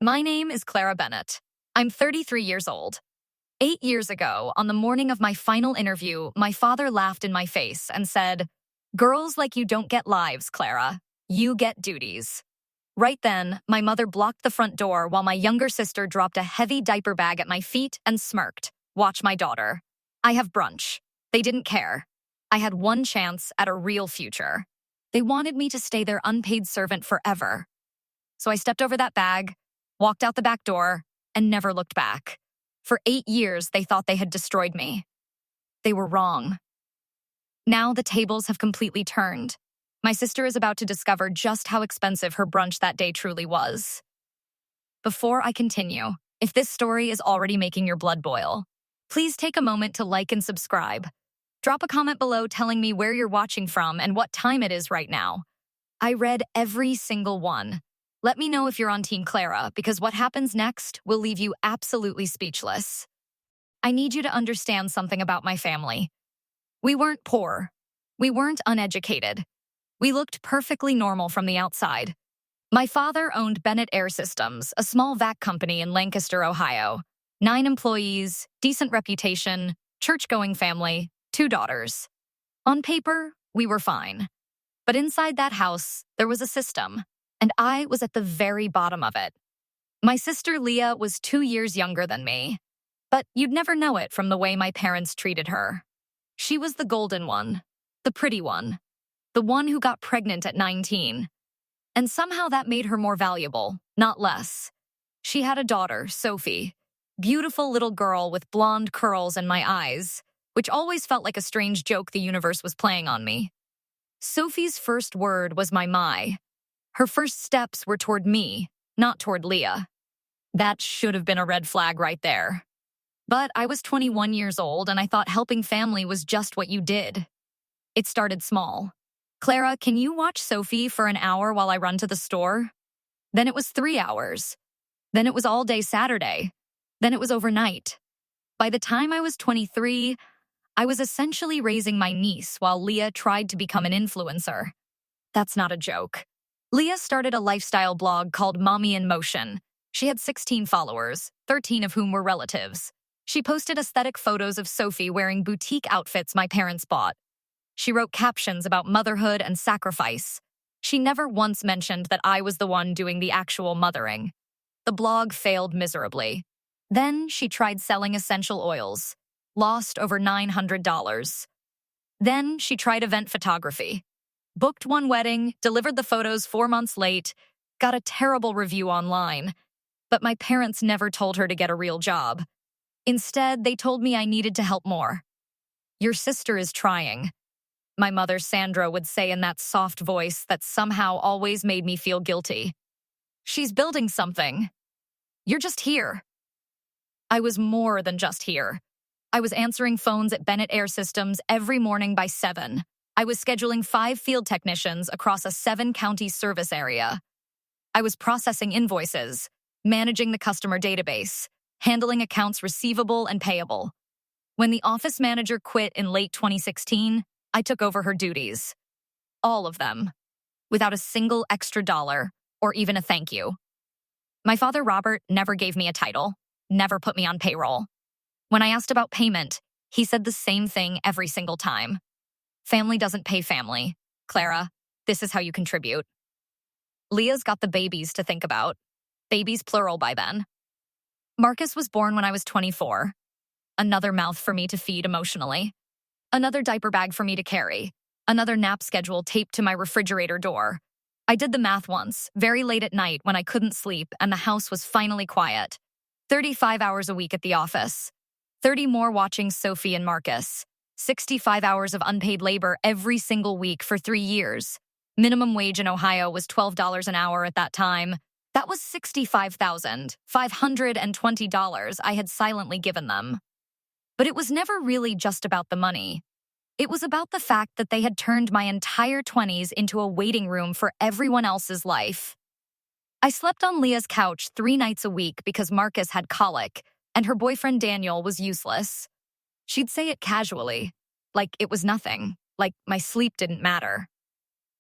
My name is Clara Bennett. I'm 33 years old. 8 years ago, on the morning of my final interview, my father laughed in my face and said, "Girls like you don't get lives, Clara. You get duties." Right then, my mother blocked the front door while my younger sister dropped a heavy diaper bag at my feet and smirked. "Watch my daughter. I have brunch." They didn't care. I had one chance at a real future. They wanted me to stay their unpaid servant forever. So I stepped over that bag, walked out the back door, and never looked back. For 8 years, they thought they had destroyed me. They were wrong. Now the tables have completely turned. My sister is about to discover just how expensive her brunch that day truly was. Before I continue, if this story is already making your blood boil, please take a moment to like and subscribe. Drop a comment below telling me where you're watching from and what time it is right now. I read every single one. Let me know if you're on Team Clara, because what happens next will leave you absolutely speechless. I need you to understand something about my family. We weren't poor. We weren't uneducated. We looked perfectly normal from the outside. My father owned Bennett Air Systems, a small vac company in Lancaster, Ohio. 9 employees, decent reputation, church-going family, 2 daughters. On paper, we were fine. But inside that house, there was a system, and I was at the very bottom of it. My sister Leah was 2 years younger than me, but you'd never know it from the way my parents treated her. She was the golden one, the pretty one, the one who got pregnant at 19. And somehow that made her more valuable, not less. She had a daughter, Sophie, beautiful little girl with blonde curls and my eyes, which always felt like a strange joke the universe was playing on me. Sophie's first word was my. Her first steps were toward me, not toward Leah. That should have been a red flag right there. But I was 21 years old, and I thought helping family was just what you did. It started small. "Clara, can you watch Sophie for an hour while I run to the store?" Then it was 3 hours. Then it was all day Saturday. Then it was overnight. By the time I was 23, I was essentially raising my niece while Leah tried to become an influencer. That's not a joke. Leah started a lifestyle blog called Mommy in Motion. She had 16 followers, 13 of whom were relatives. She posted aesthetic photos of Sophie wearing boutique outfits my parents bought. She wrote captions about motherhood and sacrifice. She never once mentioned that I was the one doing the actual mothering. The blog failed miserably. Then she tried selling essential oils, lost over $900. Then she tried event photography, booked one wedding, delivered the photos 4 months late, got a terrible review online. But my parents never told her to get a real job. Instead, they told me I needed to help more. "Your sister is trying," my mother Sandra would say in that soft voice that somehow always made me feel guilty. "She's building something. You're just here." I was more than just here. I was answering phones at Bennett Air Systems every morning by 7. I was scheduling 5 field technicians across a 7-county service area. I was processing invoices, managing the customer database, handling accounts receivable and payable. When the office manager quit in late 2016, I took over her duties. All of them, without a single extra dollar or even a thank you. My father Robert never gave me a title, never put me on payroll. When I asked about payment, he said the same thing every single time. "Family doesn't pay family. Clara, this is how you contribute." Leah's got the babies to think about. Babies plural by then. Marcus was born when I was 24. Another mouth for me to feed emotionally. Another diaper bag for me to carry. Another nap schedule taped to my refrigerator door. I did the math once, very late at night when I couldn't sleep and the house was finally quiet. 35 hours a week at the office. 30 more watching Sophie and Marcus. 65 hours of unpaid labor every single week for 3 years. Minimum wage in Ohio was $12 an hour at that time. That was $65,520 I had silently given them. But it was never really just about the money. It was about the fact that they had turned my entire 20s into a waiting room for everyone else's life. I slept on Leah's couch 3 nights a week because Marcus had colic, and her boyfriend Daniel was useless. She'd say it casually, like it was nothing, like my sleep didn't matter.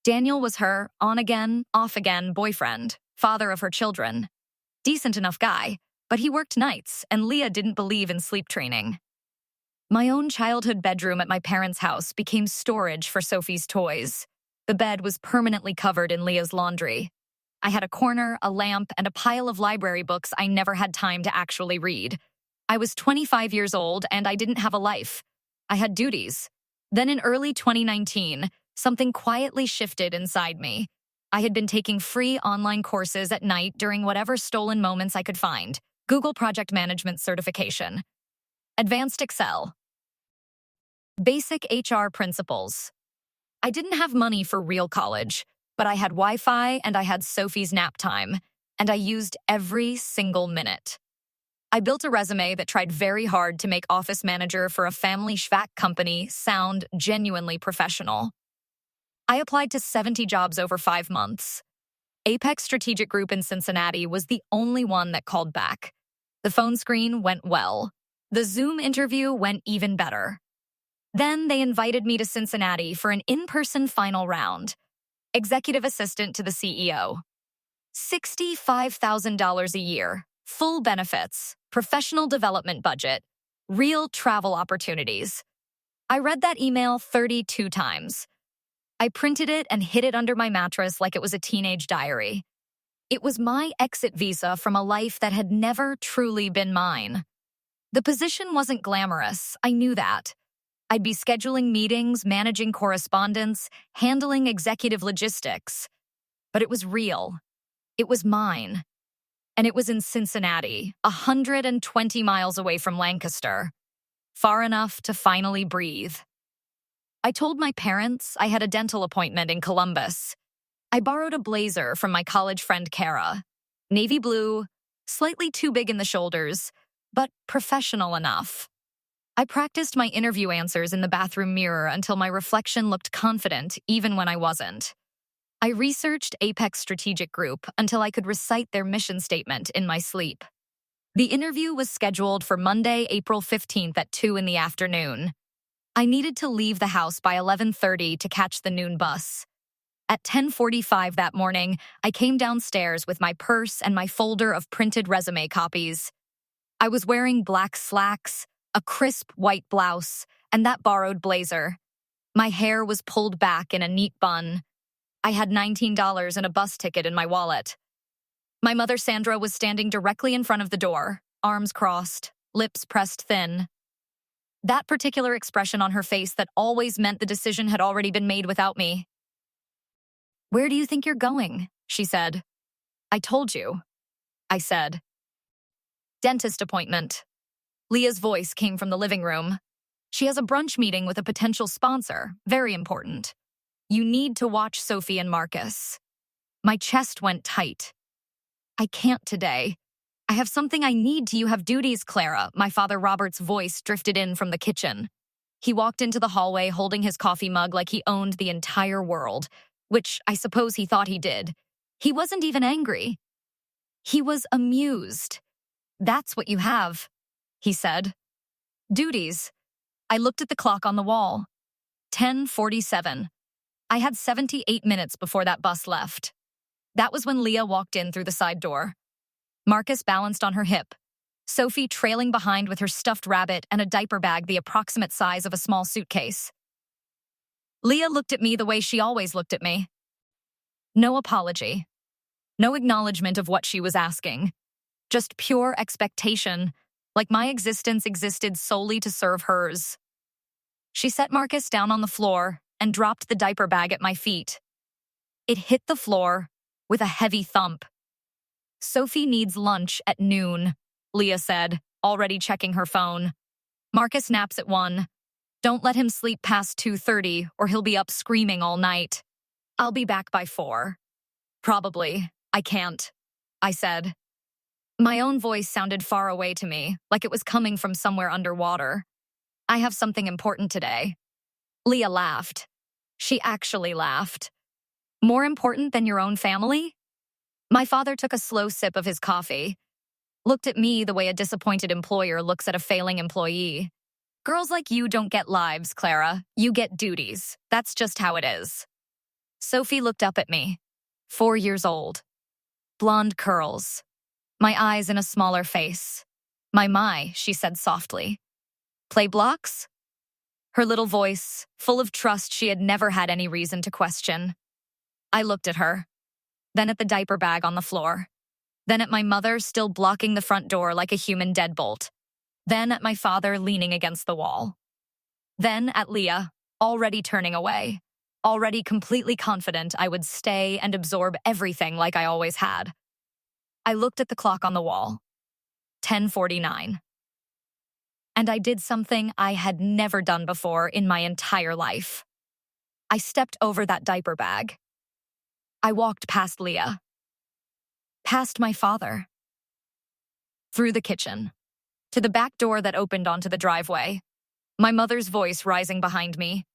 Daniel was her on-again, off-again boyfriend, father of her children. Decent enough guy, but he worked nights, and Leah didn't believe in sleep training. My own childhood bedroom at my parents' house became storage for Sophie's toys. The bed was permanently covered in Leah's laundry. I had a corner, a lamp, and a pile of library books I never had time to actually read. I was 25 years old, and I didn't have a life. I had duties. Then in early 2019, something quietly shifted inside me. I had been taking free online courses at night during whatever stolen moments I could find. Google Project Management Certification. Advanced Excel. Basic HR Principles. I didn't have money for real college, but I had Wi-Fi and I had Sophie's nap time, and I used every single minute. I built a resume that tried very hard to make office manager for a family schvack company sound genuinely professional. I applied to 70 jobs over 5 months. Apex Strategic Group in Cincinnati was the only one that called back. The phone screen went well. The Zoom interview went even better. Then they invited me to Cincinnati for an in-person final round. Executive assistant to the CEO. $65,000 a year, full benefits, professional development budget, real travel opportunities. I read that email 32 times. I printed it and hid it under my mattress like it was a teenage diary. It was my exit visa from a life that had never truly been mine. The position wasn't glamorous, I knew that. I'd be scheduling meetings, managing correspondence, handling executive logistics. But it was real. It was mine. And it was in Cincinnati, 120 miles away from Lancaster. Far enough to finally breathe. I told my parents I had a dental appointment in Columbus. I borrowed a blazer from my college friend Kara. Navy blue, slightly too big in the shoulders, but professional enough. I practiced my interview answers in the bathroom mirror until my reflection looked confident even when I wasn't. I researched Apex Strategic Group until I could recite their mission statement in my sleep. The interview was scheduled for Monday, April 15th at 2 in the afternoon. I needed to leave the house by 11:30 to catch the noon bus. At 10:45 that morning, I came downstairs with my purse and my folder of printed resume copies. I was wearing black slacks, a crisp white blouse, and that borrowed blazer. My hair was pulled back in a neat bun. I had $19 and a bus ticket in my wallet. My mother Sandra was standing directly in front of the door, arms crossed, lips pressed thin. That particular expression on her face that always meant the decision had already been made without me. "Where do you think you're going?" she said. "I told you," I said. "Dentist appointment." Leah's voice came from the living room. "She has a brunch meeting with a potential sponsor, very important. You need to watch Sophie and Marcus." My chest went tight. "I can't today. I have something I need to. You have duties, Clara." My father Robert's voice drifted in from the kitchen. He walked into the hallway holding his coffee mug like he owned the entire world, which I suppose he thought he did. He wasn't even angry. He was amused. "That's what you have," he said. "Duties." I looked at the clock on the wall. 10:47. I had 78 minutes before that bus left. That was when Leah walked in through the side door. Marcus balanced on her hip, Sophie trailing behind with her stuffed rabbit and a diaper bag the approximate size of a small suitcase. Leah looked at me the way she always looked at me. No apology. No acknowledgement of what she was asking. Just pure expectation, like my existence existed solely to serve hers. She set Marcus down on the floor and dropped the diaper bag at my feet. It hit the floor with a heavy thump. "Sophie needs lunch at noon," Leah said, already checking her phone. "Marcus naps at 1. Don't let him sleep past 2:30 or he'll be up screaming all night. I'll be back by 4. "Probably. I can't," I said. My own voice sounded far away to me, like it was coming from somewhere underwater. "I have something important today." Leah laughed. She actually laughed. "More important than your own family?" My father took a slow sip of his coffee, looked at me the way a disappointed employer looks at a failing employee. "Girls like you don't get lives, Clara. You get duties. That's just how it is." Sophie looked up at me. 4 years old. Blonde curls. my eyes in a smaller face. My, she said softly. Play blocks? Her little voice, full of trust she had never had any reason to question. I looked at her, then at the diaper bag on the floor, then at my mother still blocking the front door like a human deadbolt, then at my father leaning against the wall, then at Leah, already turning away, already completely confident I would stay and absorb everything like I always had. I looked at the clock on the wall. 10:49. And I did something I had never done before in my entire life. I stepped over that diaper bag. I walked past Leah, past my father, through the kitchen, to the back door that opened onto the driveway, my mother's voice rising behind me.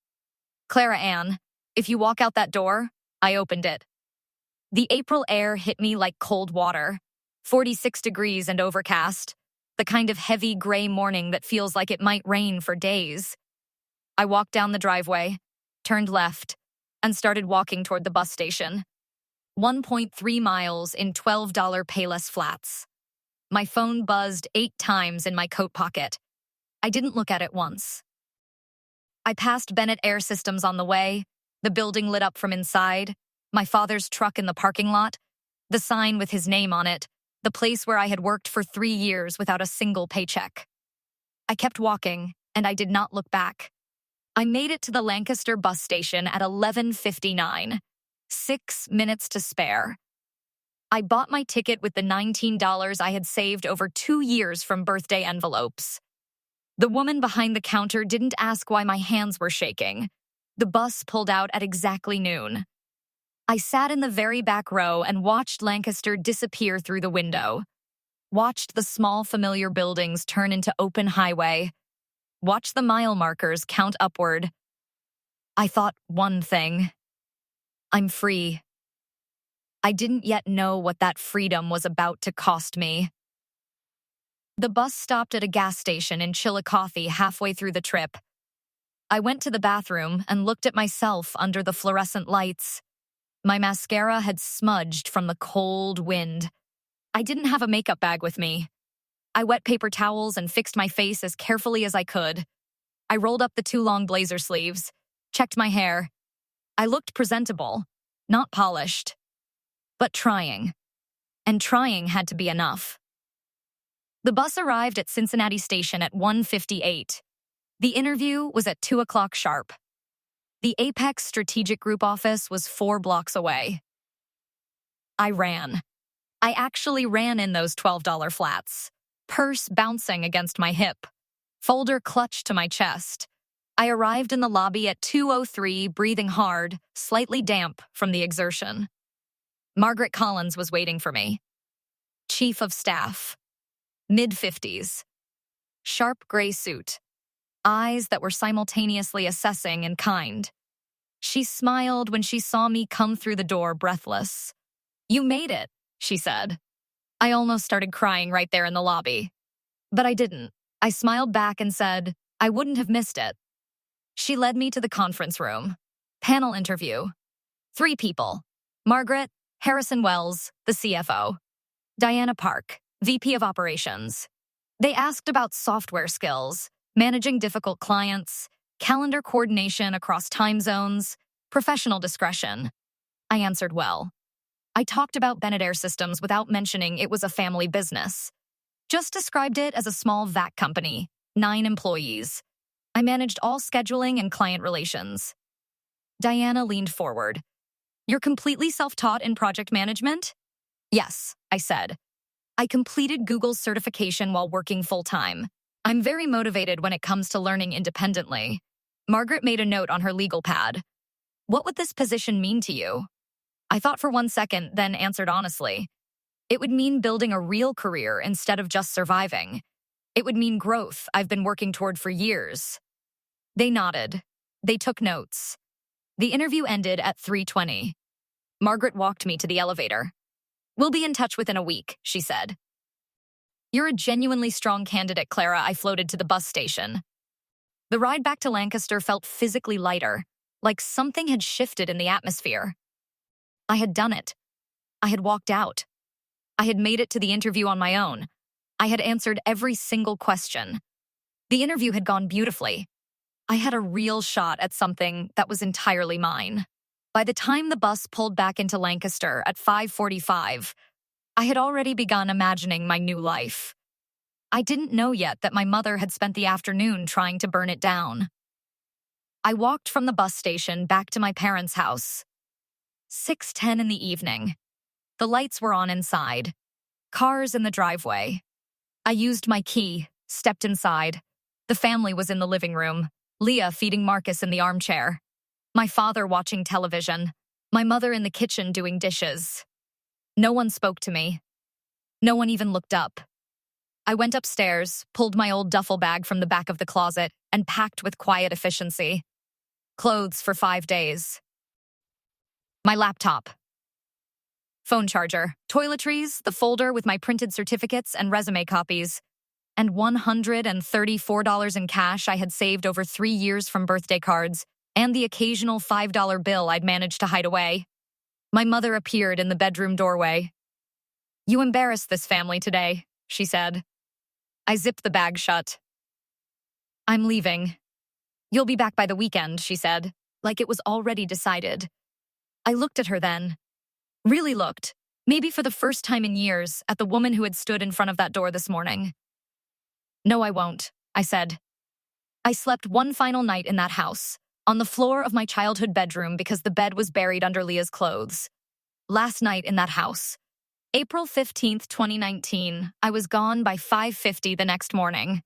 Clara Ann, if you walk out that door, I opened it. The April air hit me like cold water, 46 degrees and overcast, the kind of heavy gray morning that feels like it might rain for days. I walked down the driveway, turned left, and started walking toward the bus station. 1.3 miles in $12 Payless flats. My phone buzzed 8 times in my coat pocket. I didn't look at it once. I passed Bennett Air Systems on the way, the building lit up from inside, my father's truck in the parking lot, the sign with his name on it, the place where I had worked for 3 years without a single paycheck. I kept walking, and I did not look back. I made it to the Lancaster bus station at 11:59, 6 minutes to spare. I bought my ticket with the $19 I had saved over 2 years from birthday envelopes. The woman behind the counter didn't ask why my hands were shaking. The bus pulled out at exactly noon. I sat in the very back row and watched Lancaster disappear through the window. Watched the small familiar buildings turn into open highway. Watched the mile markers count upward. I thought one thing. I'm free. I didn't yet know what that freedom was about to cost me. The bus stopped at a gas station in Chillicothe halfway through the trip. I went to the bathroom and looked at myself under the fluorescent lights. My mascara had smudged from the cold wind. I didn't have a makeup bag with me. I wet paper towels and fixed my face as carefully as I could. I rolled up the 2 long blazer sleeves, checked my hair. I looked presentable, not polished, but trying. And trying had to be enough. The bus arrived at Cincinnati Station at 1:58. The interview was at 2 o'clock sharp. The Apex Strategic Group office was 4 blocks away. I ran. I actually ran in those $12 flats, purse bouncing against my hip, folder clutched to my chest. I arrived in the lobby at 2:03, breathing hard, slightly damp from the exertion. Margaret Collins was waiting for me. Chief of Staff. Mid-50s. Sharp gray suit. Eyes that were simultaneously assessing and kind. She smiled when she saw me come through the door breathless. You made it, she said. I almost started crying right there in the lobby. But I didn't. I smiled back and said, I wouldn't have missed it. She led me to the conference room. Panel interview. 3 people. Margaret, Harrison Wells, the CFO. Diana Park, VP of Operations. They asked about software skills, managing difficult clients, calendar coordination across time zones, professional discretion. I answered well. I talked about Bennett Air Systems without mentioning it was a family business. Just described it as a small vac company, 9 employees. I managed all scheduling and client relations. Diana leaned forward. You're completely self-taught in project management? Yes, I said. I completed Google's certification while working full-time. I'm very motivated when it comes to learning independently. Margaret made a note on her legal pad. What would this position mean to you? I thought for 1 second, then answered honestly. It would mean building a real career instead of just surviving. It would mean growth I've been working toward for years. They nodded. They took notes. The interview ended at 3:20. Margaret walked me to the elevator. We'll be in touch within a week, she said. You're a genuinely strong candidate, Clara, I floated to the bus station. The ride back to Lancaster felt physically lighter, like something had shifted in the atmosphere. I had done it. I had walked out. I had made it to the interview on my own. I had answered every single question. The interview had gone beautifully. I had a real shot at something that was entirely mine. By the time the bus pulled back into Lancaster at 5:45, I had already begun imagining my new life. I didn't know yet that my mother had spent the afternoon trying to burn it down. I walked from the bus station back to my parents' house. 6:10 in the evening. The lights were on inside. Cars in the driveway. I used my key, stepped inside. The family was in the living room, Leah feeding Marcus in the armchair, my father watching television, my mother in the kitchen doing dishes. No one spoke to me. No one even looked up. I went upstairs, pulled my old duffel bag from the back of the closet, and packed with quiet efficiency. Clothes for 5 days. My laptop. Phone charger, toiletries, the folder with my printed certificates and resume copies, and $134 in cash I had saved over 3 years from birthday cards, and the occasional $5 bill I'd managed to hide away. My mother appeared in the bedroom doorway. "You embarrassed this family today," she said. I zipped the bag shut. "I'm leaving." "You'll be back by the weekend," she said, like it was already decided. I looked at her then. Really looked, maybe for the first time in years, at the woman who had stood in front of that door this morning. "No, I won't," I said. I slept one final night in that house, on the floor of my childhood bedroom because the bed was buried under Leah's clothes. Last night in that house. April 15th, 2019, I was gone by 5:50 the next morning.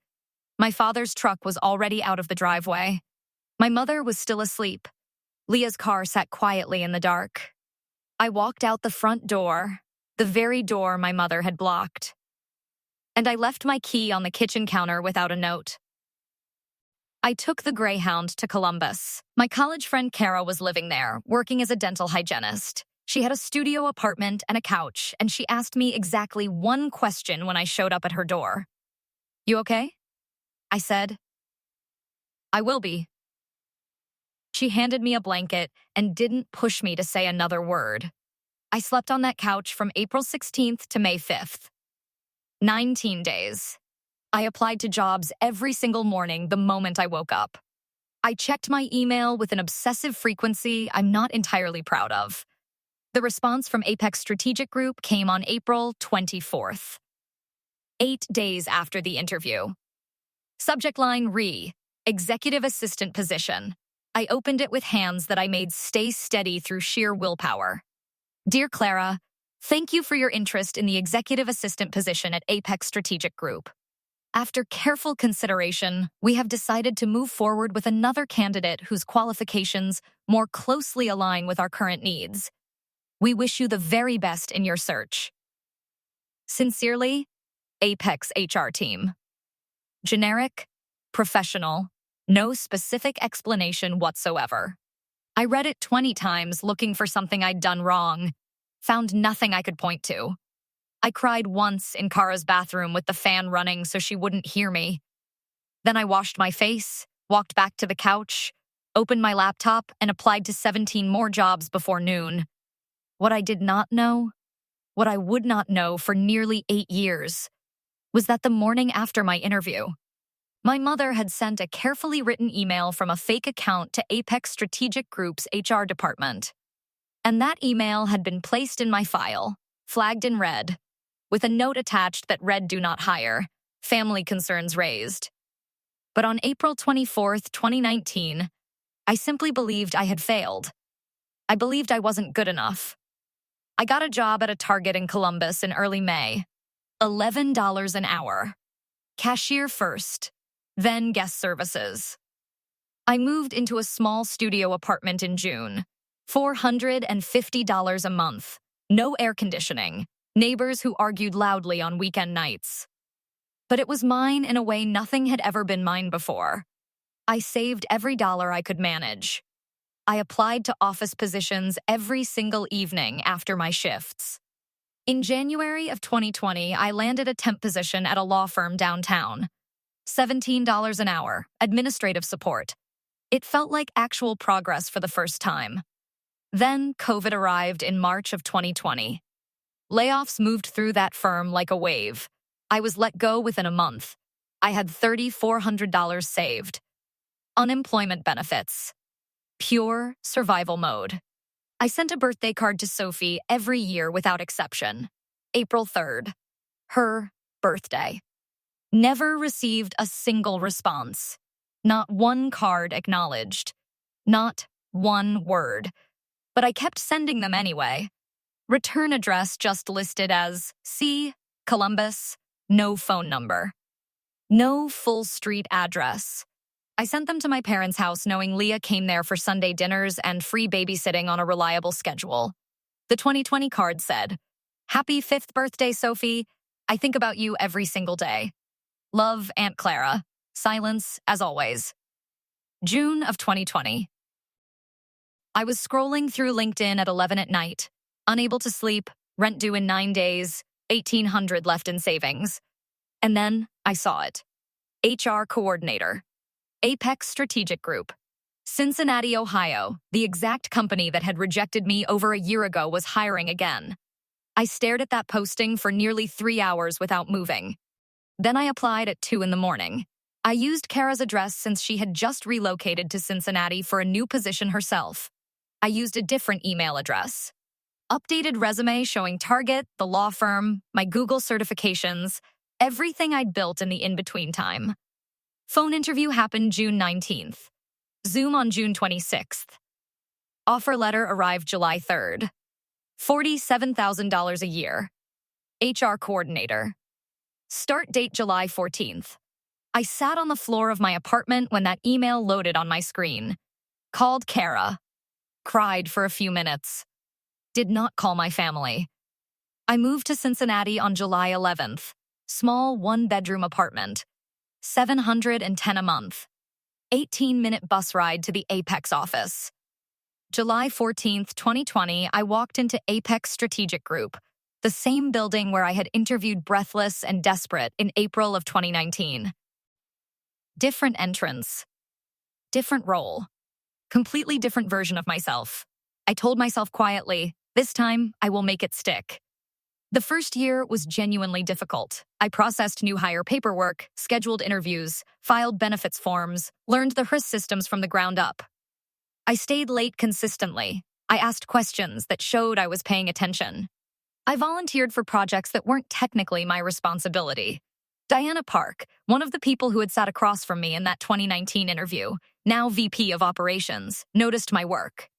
My father's truck was already out of the driveway. My mother was still asleep. Leah's car sat quietly in the dark. I walked out the front door, the very door my mother had blocked. And I left my key on the kitchen counter without a note. I took the Greyhound to Columbus. My college friend Kara was living there, working as a dental hygienist. She had a studio apartment and a couch, and she asked me exactly one question when I showed up at her door. "You okay?" I said. "I will be." She handed me a blanket and didn't push me to say another word. I slept on that couch from April 16th to May 5th. 19 days. I applied to jobs every single morning the moment I woke up. I checked my email with an obsessive frequency I'm not entirely proud of. The response from Apex Strategic Group came on April 24th. 8 days after the interview. Subject line executive assistant position. I opened it with hands that I made stay steady through sheer willpower. "Dear Clara, thank you for your interest in the executive assistant position at Apex Strategic Group. After careful consideration, we have decided to move forward with another candidate whose qualifications more closely align with our current needs. We wish you the very best in your search. Sincerely, Apex HR Team." Generic, professional, no specific explanation whatsoever. I read it 20 times looking for something I'd done wrong. Found nothing I could point to. I cried once in Kara's bathroom with the fan running so she wouldn't hear me. Then I washed my face, walked back to the couch, opened my laptop, and applied to 17 more jobs before noon. What I did not know, what I would not know for nearly 8 years, was that the morning after my interview, my mother had sent a carefully written email from a fake account to Apex Strategic Group's HR department. And that email had been placed in my file, flagged in red, with a note attached that read "Do not hire, family concerns raised." But on April 24th, 2019, I simply believed I had failed. I believed I wasn't good enough. I got a job at a Target in Columbus in early May. $11 an hour. Cashier first, then guest services. I moved into a small studio apartment in June. $450 a month. No air conditioning. Neighbors who argued loudly on weekend nights. But it was mine in a way nothing had ever been mine before. I saved every dollar I could manage. I applied to office positions every single evening after my shifts. In January of 2020, I landed a temp position at a law firm downtown. $17 an hour, administrative support. It felt like actual progress for the first time. Then COVID arrived in March of 2020. Layoffs moved through that firm like a wave. I was let go within a month. I had $3,400 saved. Unemployment benefits. Pure survival mode. I sent a birthday card to Sophie every year without exception. April 3rd. Her birthday. Never received a single response. Not one card acknowledged. Not one word. But I kept sending them anyway. Return address just listed as C, Columbus, no phone number. No full street address. I sent them to my parents' house knowing Leah came there for Sunday dinners and free babysitting on a reliable schedule. The 2020 card said, "Happy 5th birthday, Sophie. I think about you every single day. Love, Aunt Clara. Silence, as always." June of 2020. I was scrolling through LinkedIn at 11 at night, unable to sleep, rent due in 9 days, $1,800 left in savings. And then I saw it. HR coordinator. Apex Strategic Group. Cincinnati, Ohio, the exact company that had rejected me over a year ago, was hiring again. I stared at that posting for nearly 3 hours without moving. Then I applied at 2 in the morning. I used Kara's address since she had just relocated to Cincinnati for a new position herself. I used a different email address. Updated resume showing Target, the law firm, my Google certifications, everything I'd built in the in-between time. Phone interview happened June 19th. Zoom on June 26th. Offer letter arrived July 3rd. $47,000 a year. HR coordinator. Start date July 14th. I sat on the floor of my apartment when that email loaded on my screen. Called Kara. Cried for a few minutes. Did not call my family. I moved to Cincinnati on July 11th. Small one-bedroom apartment. $710 a month. 18-minute bus ride to the Apex office. July 14th, 2020, I walked into Apex Strategic Group, the same building where I had interviewed breathless and desperate in April of 2019. Different entrance. Different role. Completely different version of myself. I told myself quietly, this time I will make it stick. The first year was genuinely difficult. I processed new hire paperwork, scheduled interviews, filed benefits forms, learned the HRIS systems from the ground up. I stayed late consistently. I asked questions that showed I was paying attention. I volunteered for projects that weren't technically my responsibility. Diana Park, one of the people who had sat across from me in that 2019 interview, now VP of Operations, noticed my work.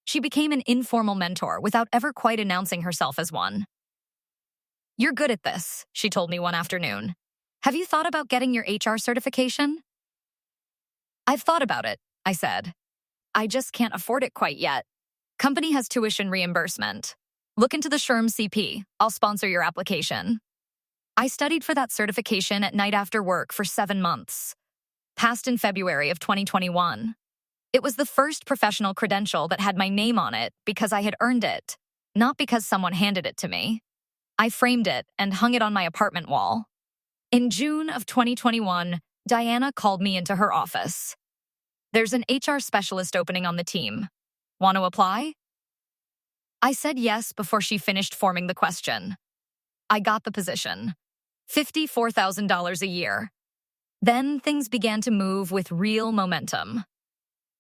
She became an informal mentor without ever quite announcing herself as one. "You're good at this," she told me one afternoon. "Have you thought about getting your HR certification?" "I've thought about it," I said. "I just can't afford it quite yet. Company has tuition reimbursement. Look into the SHRM CP. I'll sponsor your application." I studied for that certification at night after work for 7 months. Passed in February of 2021. It was the first professional credential that had my name on it because I had earned it, not because someone handed it to me. I framed it and hung it on my apartment wall. In June of 2021, Diana called me into her office. "There's an HR specialist opening on the team. Want to apply?" I said yes before she finished forming the question. I got the position. $54,000 a year. Then things began to move with real momentum.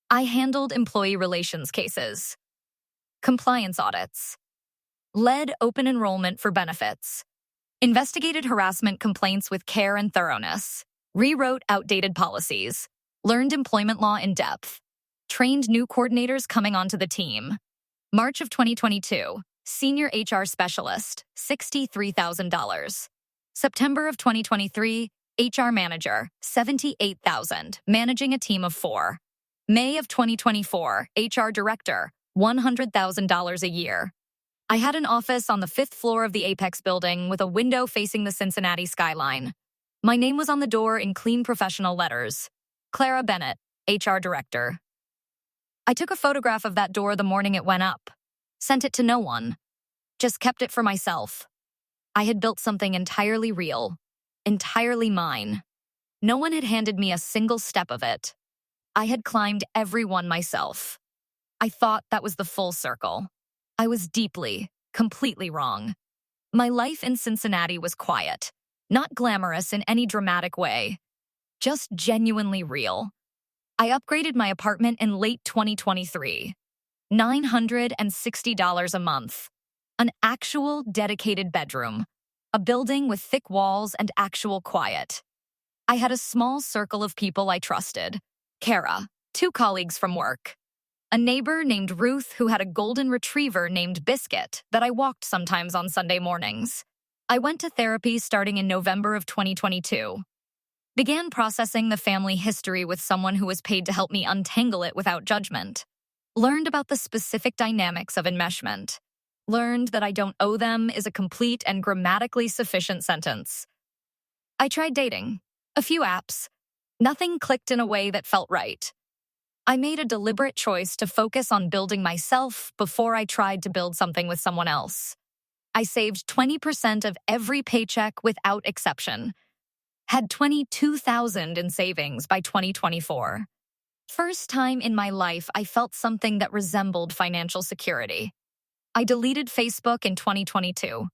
I handled employee relations cases, compliance audits, led open enrollment for benefits, investigated harassment complaints with care and thoroughness, rewrote outdated policies, learned employment law in depth, trained new coordinators coming onto the team. March of 2022, senior HR specialist, $63,000. September of 2023, HR manager, $78,000, managing a team of 4. May of 2024, HR director, $100,000 a year. I had an office on the 5th floor of the Apex building with a window facing the Cincinnati skyline. My name was on the door in clean professional letters. Clara Bennett, HR director. I took a photograph of that door the morning it went up. Sent it to no one. Just kept it for myself. I had built something entirely real. Entirely mine. No one had handed me a single step of it. I had climbed every one myself. I thought that was the full circle. I was deeply, completely wrong. My life in Cincinnati was quiet, not glamorous in any dramatic way, just genuinely real. I upgraded my apartment in late 2023, $960 a month, an actual dedicated bedroom, a building with thick walls and actual quiet. I had a small circle of people I trusted: Kara, two colleagues from work, a neighbor named Ruth who had a golden retriever named Biscuit that I walked sometimes on Sunday mornings. I went to therapy starting in November of 2022. Began processing the family history with someone who was paid to help me untangle it without judgment. Learned about the specific dynamics of enmeshment. Learned that I don't owe them is a complete and grammatically sufficient sentence. I tried dating. A few apps. Nothing clicked in a way that felt right. I made a deliberate choice to focus on building myself before I tried to build something with someone else. I saved 20% of every paycheck without exception. Had $22,000 in savings by 2024. First time in my life I felt something that resembled financial security. I deleted Facebook in 2022.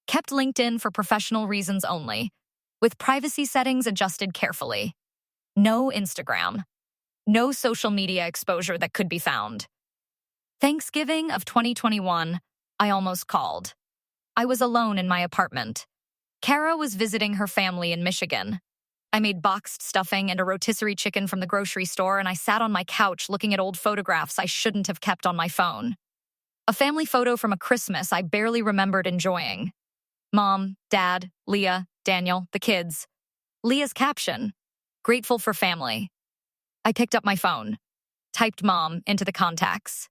Kept LinkedIn for professional reasons only, with privacy settings adjusted carefully. No Instagram. No social media exposure that could be found. Thanksgiving of 2021, I almost called. I was alone in my apartment. Kara was visiting her family in Michigan. I made boxed stuffing and a rotisserie chicken from the grocery store, and I sat on my couch looking at old photographs I shouldn't have kept on my phone. A family photo from a Christmas I barely remembered enjoying. Mom, Dad, Leah, Daniel, the kids. Leah's caption: grateful for family. I picked up my phone, typed Mom into the contacts.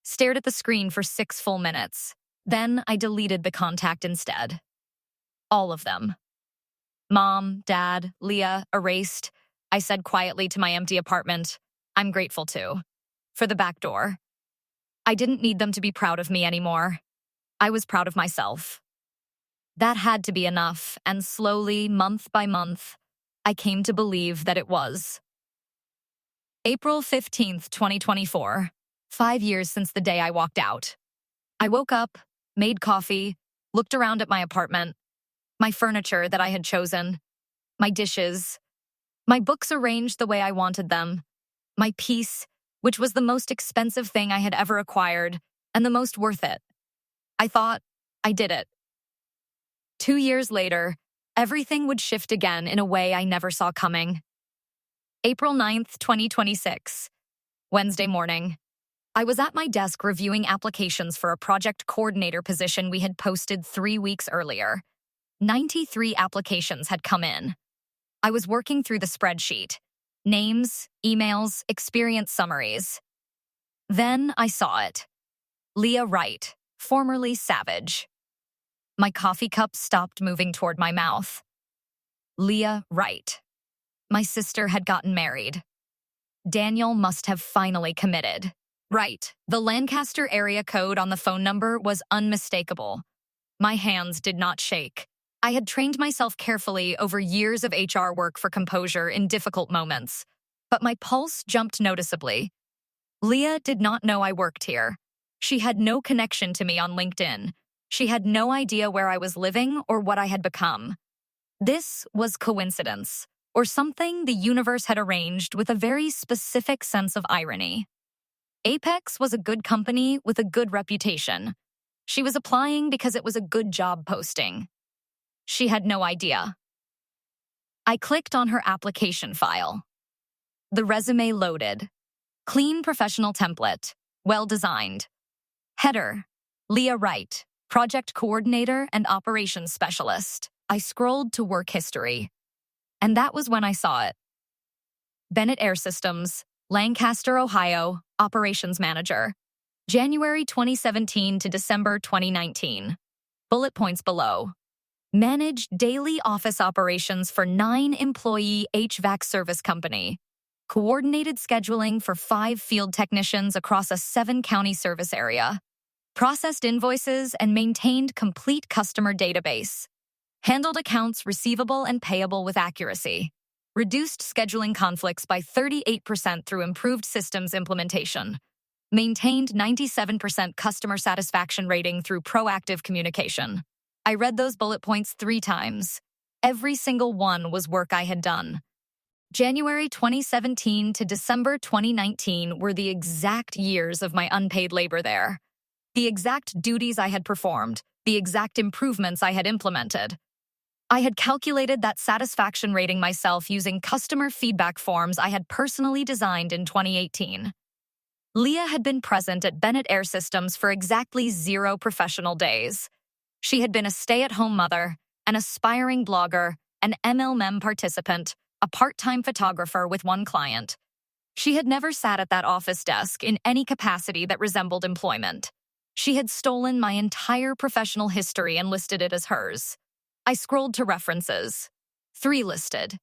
Stared at the screen for 6 full minutes. Then I deleted the contact instead. All of them. Mom, Dad, Leah, erased. I said quietly to my empty apartment, I'm grateful too. For the back door. I didn't need them to be proud of me anymore. I was proud of myself. That had to be enough, and slowly, month by month, I came to believe that it was. April 15th, 2024. 5 years since the day I walked out. I woke up, made coffee, looked around at my apartment, my furniture that I had chosen, my dishes, my books arranged the way I wanted them, my peace, which was the most expensive thing I had ever acquired and the most worth it. I thought, I did it. 2 years later, everything would shift again in a way I never saw coming. April 9th, 2026. Wednesday morning. I was at my desk reviewing applications for a project coordinator position we had posted 3 weeks earlier. 93 applications had come in. I was working through the spreadsheet. Names, emails, experience summaries. Then I saw it. Leah Wright, formerly Savage. My coffee cup stopped moving toward my mouth. Leah Wright. My sister had gotten married. Daniel must have finally committed. Right. The Lancaster area code on the phone number was unmistakable. My hands did not shake. I had trained myself carefully over years of HR work for composure in difficult moments, but my pulse jumped noticeably. Leah did not know I worked here. She had no connection to me on LinkedIn. She had no idea where I was living or what I had become. This was coincidence, or something the universe had arranged with a very specific sense of irony. Apex was a good company with a good reputation. She was applying because it was a good job posting. She had no idea. I clicked on her application file. The resume loaded. Clean professional template. Well-designed. Header. Leah Wright, project coordinator and operations specialist. I scrolled to work history. And that was when I saw it. Bennett Air Systems, Lancaster, Ohio, operations manager. January 2017 to December 2019. Bullet points below. Managed daily office operations for 9-employee HVAC service company. Coordinated scheduling for 5 field technicians across a 7-county service area. Processed invoices and maintained complete customer database. Handled accounts receivable and payable with accuracy. Reduced scheduling conflicts by 38% through improved systems implementation. Maintained 97% customer satisfaction rating through proactive communication. I read those bullet points 3 times. Every single one was work I had done. January 2017 to December 2019 were the exact years of my unpaid labor there. The exact duties I had performed, the exact improvements I had implemented. I had calculated that satisfaction rating myself using customer feedback forms I had personally designed in 2018. Leah had been present at Bennett Air Systems for exactly 0 professional days. She had been a stay-at-home mother, an aspiring blogger, an MLM participant, a part-time photographer with 1 client. She had never sat at that office desk in any capacity that resembled employment. She had stolen my entire professional history and listed it as hers. I scrolled to references. 3 listed.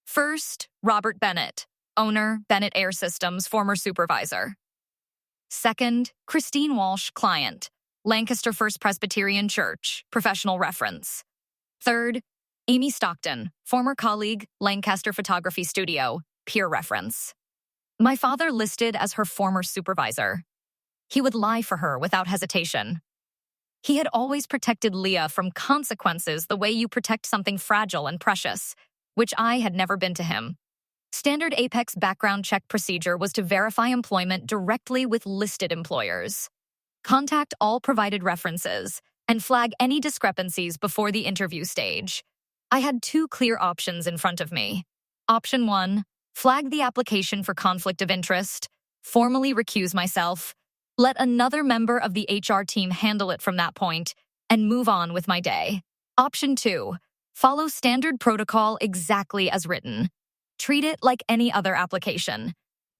First, Robert Bennett, owner, Bennett Air Systems, former supervisor. Second, Christine Walsh, client, Lancaster First Presbyterian Church, professional reference. Third, Amy Stockton, former colleague, Lancaster Photography Studio, peer reference. My father listed as her former supervisor. He would lie for her without hesitation. He had always protected Leah from consequences the way you protect something fragile and precious, which I had never been to him. Standard Apex background check procedure was to verify employment directly with listed employers. Contact all provided references and flag any discrepancies before the interview stage. I had 2 clear options in front of me. Option 1, flag the application for conflict of interest, formally recuse myself, let another member of the HR team handle it from that point, and move on with my day. Option 2, follow standard protocol exactly as written. Treat it like any other application.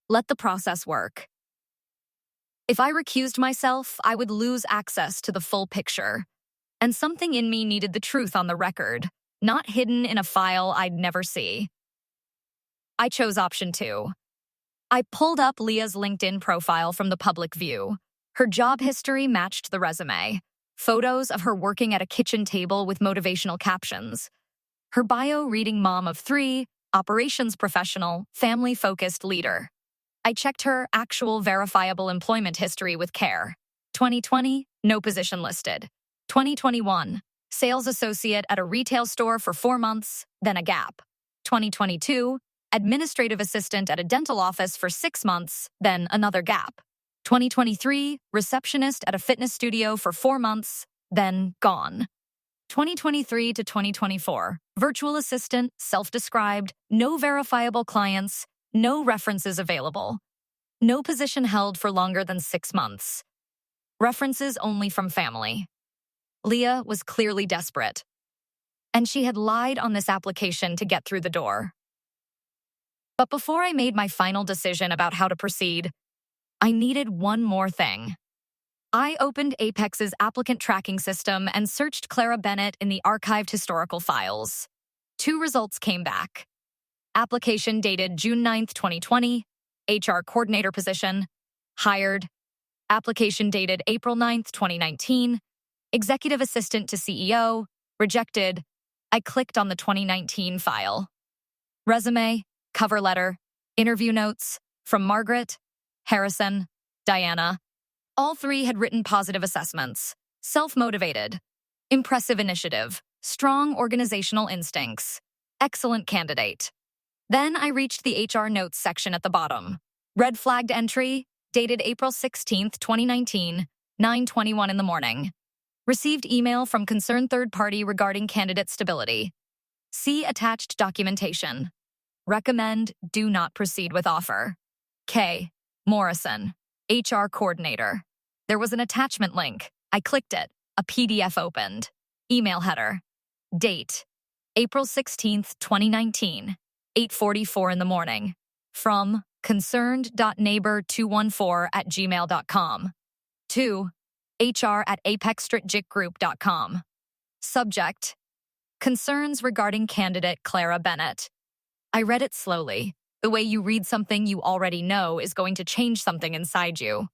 Let the process work. If I recused myself, I would lose access to the full picture. And something in me needed the truth on the record, not hidden in a file I'd never see. I chose option 2. I pulled up Leah's LinkedIn profile from the public view. Her job history matched the resume. Photos of her working at a kitchen table with motivational captions. Her bio reading mom of 3, operations professional, family-focused leader. I checked her actual verifiable employment history with care. 2020, no position listed. 2021, sales associate at a retail store for 4 months, then a gap. 2022, administrative assistant at a dental office for 6 months, then another gap. 2023, receptionist at a fitness studio for 4 months, then gone. 2023 to 2024, virtual assistant, self-described, no verifiable clients, no references available. No position held for longer than 6 months. References only from family. Leah was clearly desperate, and she had lied on this application to get through the door. But before I made my final decision about how to proceed, I needed one more thing. I opened Apex's applicant tracking system and searched Clara Bennett in the archived historical files. 2 results came back. Application dated June 9, 2020, HR coordinator position, hired. Application dated April 9, 2019, executive assistant to CEO, rejected. I clicked on the 2019 file. Resume, cover letter, interview notes from Margaret, Harrison, Diana. All 3 had written positive assessments. Self-motivated, impressive initiative, strong organizational instincts, excellent candidate. Then I reached the HR notes section at the bottom. Red flagged entry, dated April 16, 2019, 9:21 in the morning. Received email from concerned third party regarding candidate stability. See attached documentation. Recommend do not proceed with offer. K. Morrison, HR coordinator. There was an attachment link. I clicked it. A PDF opened. Email header. Date. April 16, 2019, 8:44 in the morning. From concerned.neighbor214@gmail.com. To hr@apexstrategicgroup.com. Subject. Concerns regarding candidate Clara Bennett. I read it slowly. The way you read something you already know is going to change something inside you.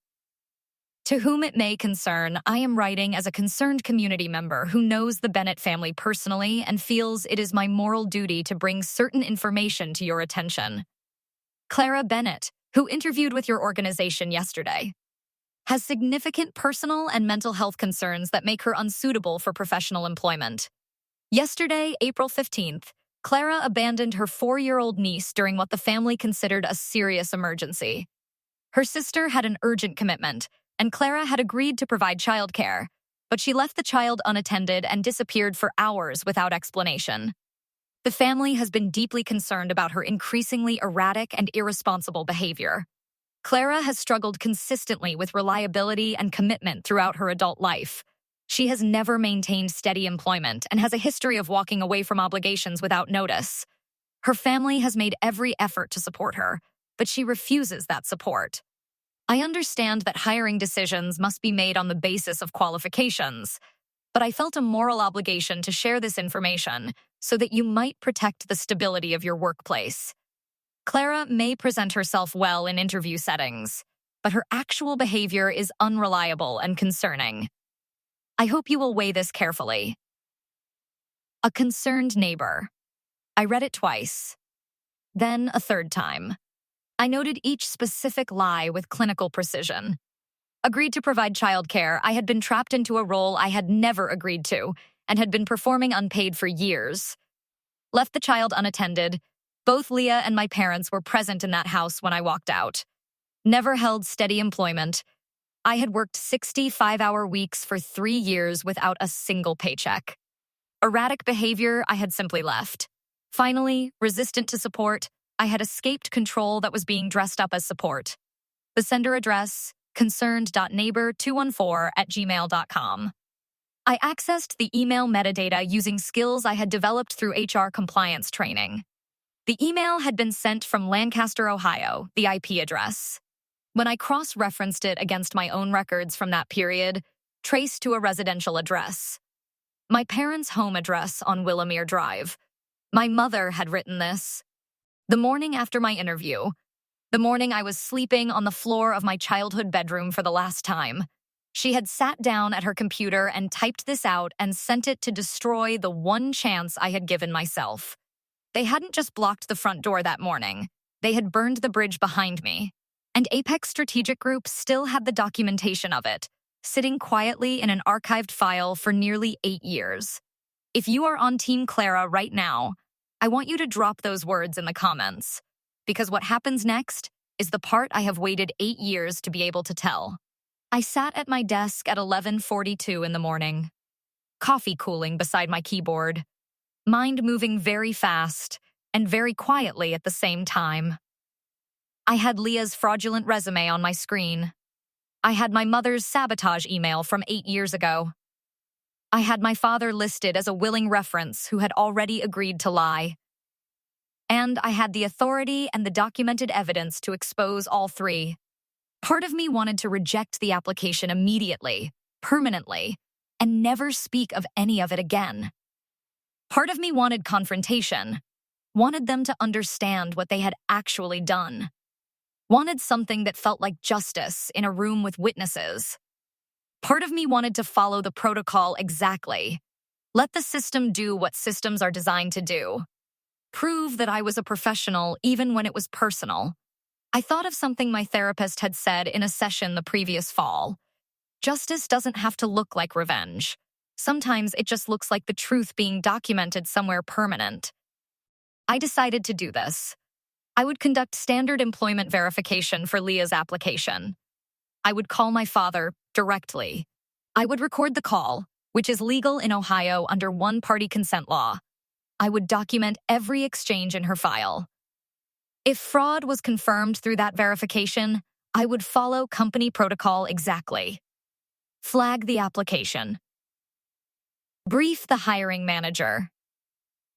To whom it may concern, I am writing as a concerned community member who knows the Bennett family personally and feels it is my moral duty to bring certain information to your attention. Clara Bennett, who interviewed with your organization yesterday. has significant personal and mental health concerns that make her unsuitable for professional employment. Yesterday, April 15th, Clara abandoned her 4-year-old niece during what the family considered a serious emergency. Her sister had an urgent commitment, and Clara had agreed to provide childcare, but she left the child unattended and disappeared for hours without explanation. The family has been deeply concerned about her increasingly erratic and irresponsible behavior. Clara has struggled consistently with reliability and commitment throughout her adult life. She has never maintained steady employment and has a history of walking away from obligations without notice. Her family has made every effort to support her, but she refuses that support. I understand that hiring decisions must be made on the basis of qualifications, but I felt a moral obligation to share this information so that you might protect the stability of your workplace. Clara may present herself well in interview settings, but her actual behavior is unreliable and concerning. I hope you will weigh this carefully. A concerned neighbor. I read it twice, then a third time. I noted each specific lie with clinical precision. Agreed to provide childcare. I had been trapped into a role I had never agreed to and had been performing unpaid for years. Left the child unattended. Both Leah and my parents were present in that house when I walked out. Never held steady employment. I had worked 65-hour weeks for 3 years without a single paycheck. Erratic behavior, I had simply left. Finally, resistant to support, I had escaped control that was being dressed up as support. The sender address, concerned.neighbor214@gmail.com. I accessed the email metadata using skills I had developed through HR compliance training. The email had been sent from Lancaster, Ohio, the IP address. When I cross-referenced it against my own records from that period, traced to a residential address. My parents' home address on Willamere Drive. My mother had written this. The morning after my interview, the morning I was sleeping on the floor of my childhood bedroom for the last time, she had sat down at her computer and typed this out and sent it to destroy the one chance I had given myself. They hadn't just blocked the front door that morning. They had burned the bridge behind me. And Apex Strategic Group still had the documentation of it, sitting quietly in an archived file for nearly 8 years. If you are on Team Clara right now, I want you to drop those words in the comments, because what happens next is the part I have waited 8 years to be able to tell. I sat at my desk at 11:42 in the morning, coffee cooling beside my keyboard, mind moving very fast and very quietly at the same time. I had Leah's fraudulent resume on my screen. I had my mother's sabotage email from 8 years ago. I had my father listed as a willing reference who had already agreed to lie. And I had the authority and the documented evidence to expose all three. Part of me wanted to reject the application immediately, permanently, and never speak of any of it again. Part of me wanted confrontation, wanted them to understand what they had actually done. Wanted something that felt like justice in a room with witnesses. Part of me wanted to follow the protocol exactly. Let the system do what systems are designed to do. Prove that I was a professional even when it was personal. I thought of something my therapist had said in a session the previous fall. Justice doesn't have to look like revenge. Sometimes it just looks like the truth being documented somewhere permanent. I decided to do this. I would conduct standard employment verification for Leah's application. I would call my father directly. I would record the call, which is legal in Ohio under one-party consent law. I would document every exchange in her file. If fraud was confirmed through that verification, I would follow company protocol exactly. Flag the application. Brief the hiring manager.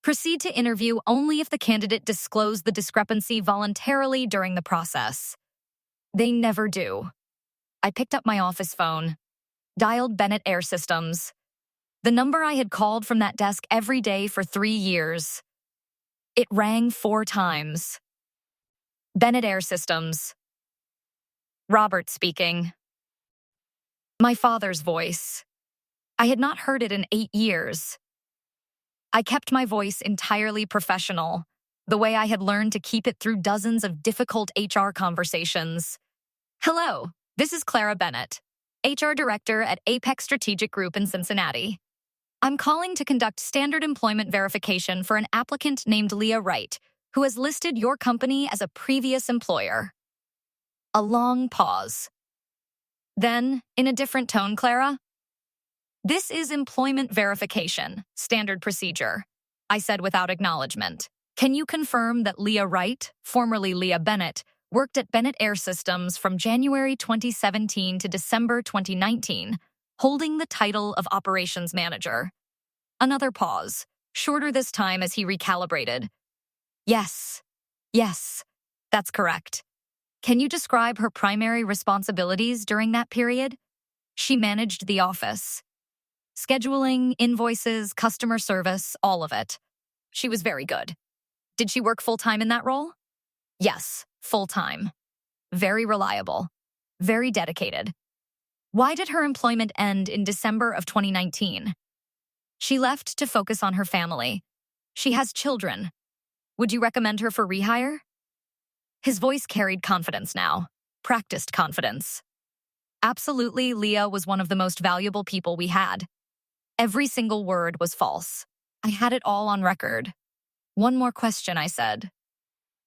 Proceed to interview only if the candidate disclosed the discrepancy voluntarily during the process. They never do. I picked up my office phone, dialed Bennett Air Systems, the number I had called from that desk every day for 3 years. It rang 4 times. Bennett Air Systems. Robert speaking. My father's voice. I had not heard it in 8 years. I kept my voice entirely professional, the way I had learned to keep it through dozens of difficult HR conversations. Hello, This is Clara Bennett, HR Director at Apex Strategic Group in Cincinnati. I'm calling to conduct standard employment verification for an applicant named Leah Wright, who has listed your company as a previous employer. A long pause. Then, in a different tone, Clara, "This is employment verification, standard procedure," I said without acknowledgement. "Can you confirm that Leah Wright, formerly Leah Bennett, worked at Bennett Air Systems from January 2017 to December 2019, holding the title of Operations Manager?" Another pause, shorter this time as he recalibrated. Yes, that's correct. Can you describe her primary responsibilities during that period?" She managed the office. Scheduling, invoices, customer service, all of it. She was very good. Did she work full-time in that role? Yes, full-time. Very reliable. Very dedicated. Why did her employment end in December of 2019? She left to focus on her family. She has children. Would you recommend her for rehire? His voice carried confidence now. Practiced confidence. Absolutely, Leah was one of the most valuable people we had. Every single word was false. I had it all on record. One more question, I said.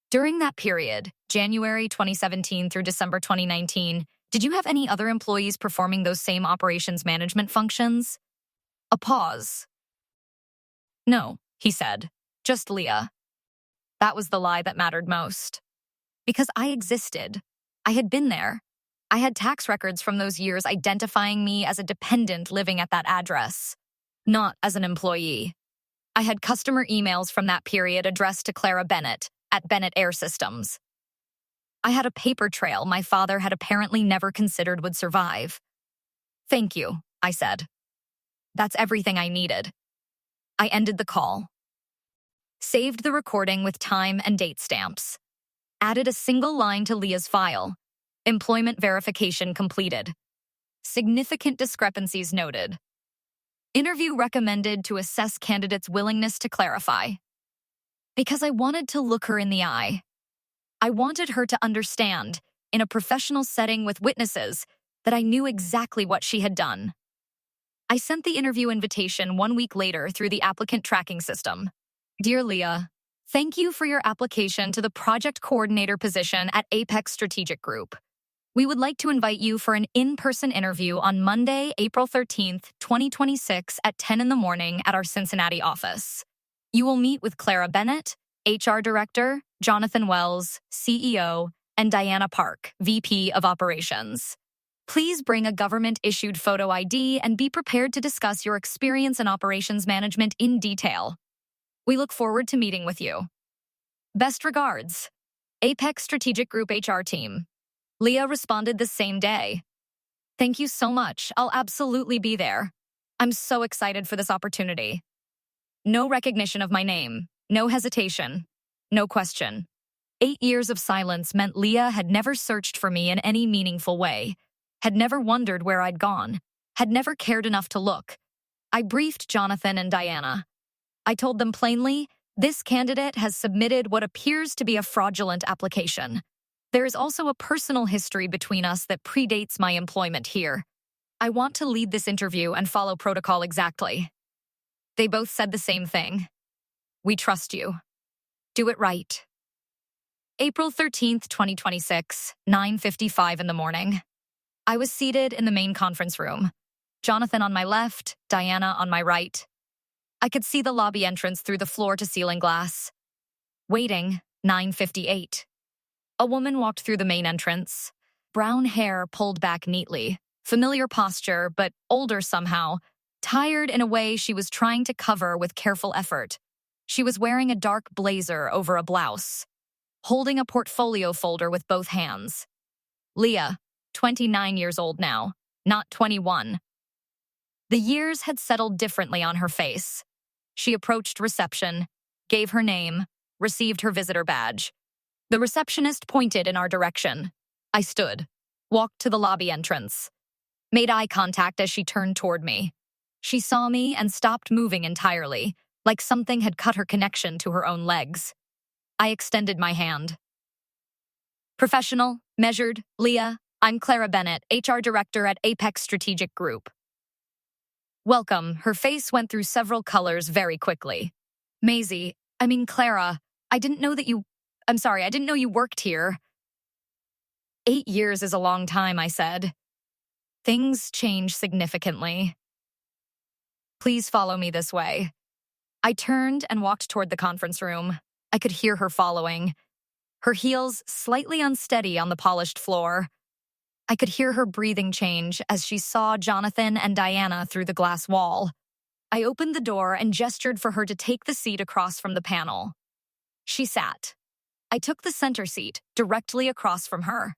During that period, January 2017 through December 2019, did you have any other employees performing those same operations management functions? A pause. No, he said. Just Leah. That was the lie that mattered most. Because I existed. I had been there. I had tax records from those years identifying me as a dependent living at that address, not as an employee. I had customer emails from that period addressed to Clara Bennett at Bennett Air Systems. I had a paper trail my father had apparently never considered would survive. Thank you, I said. That's everything I needed. I ended the call. Saved the recording with time and date stamps. Added a single line to Leah's file. Employment verification completed. Significant discrepancies noted. Interview recommended to assess candidates' willingness to clarify. Because I wanted to look her in the eye. I wanted her to understand, in a professional setting with witnesses, that I knew exactly what she had done. I sent the interview invitation 1 week later through the applicant tracking system. Dear Leah, thank you for your application to the project coordinator position at Apex Strategic Group. We would like to invite you for an in-person interview on Monday, April 13th, 2026 at 10 in the morning at our Cincinnati office. You will meet with Clara Bennett, HR Director, Jonathan Wells, CEO, and Diana Park, VP of Operations. Please bring a government-issued photo ID and be prepared to discuss your experience in operations management in detail. We look forward to meeting with you. Best regards, Apex Strategic Group HR team. Leah responded the same day. Thank you so much. I'll absolutely be there. I'm so excited for this opportunity. No recognition of my name, no hesitation, no question. 8 years of silence meant Leah had never searched for me in any meaningful way, had never wondered where I'd gone, had never cared enough to look. I briefed Jonathan and Diana. I told them plainly, this candidate has submitted what appears to be a fraudulent application. There is also a personal history between us that predates my employment here. I want to lead this interview and follow protocol exactly. They both said the same thing. We trust you. Do it right. April 13th, 2026, 9:55 in the morning. I was seated in the main conference room. Jonathan on my left, Diana on my right. I could see the lobby entrance through the floor-to-ceiling glass. Waiting, 9:58. A woman walked through the main entrance. Brown hair pulled back neatly. Familiar posture, but older somehow. Tired in a way she was trying to cover with careful effort. She was wearing a dark blazer over a blouse. Holding a portfolio folder with both hands. Leah, 29 years old now, not 21. The years had settled differently on her face. She approached reception, gave her name, received her visitor badge. The receptionist pointed in our direction. I stood, walked to the lobby entrance, made eye contact as she turned toward me. She saw me and stopped moving entirely, like something had cut her connection to her own legs. I extended my hand. Professional, measured, Leah, I'm Clara Bennett, HR Director at Apex Strategic Group. Welcome. Her face went through several colors very quickly. Clara, I didn't know that you... I didn't know you worked here. 8 years is a long time, I said. Things change significantly. Please follow me this way. I turned and walked toward the conference room. I could hear her following, her heels slightly unsteady on the polished floor. I could hear her breathing change as she saw Jonathan and Diana through the glass wall. I opened the door and gestured for her to take the seat across from the panel. She sat. I took the center seat, directly across from her.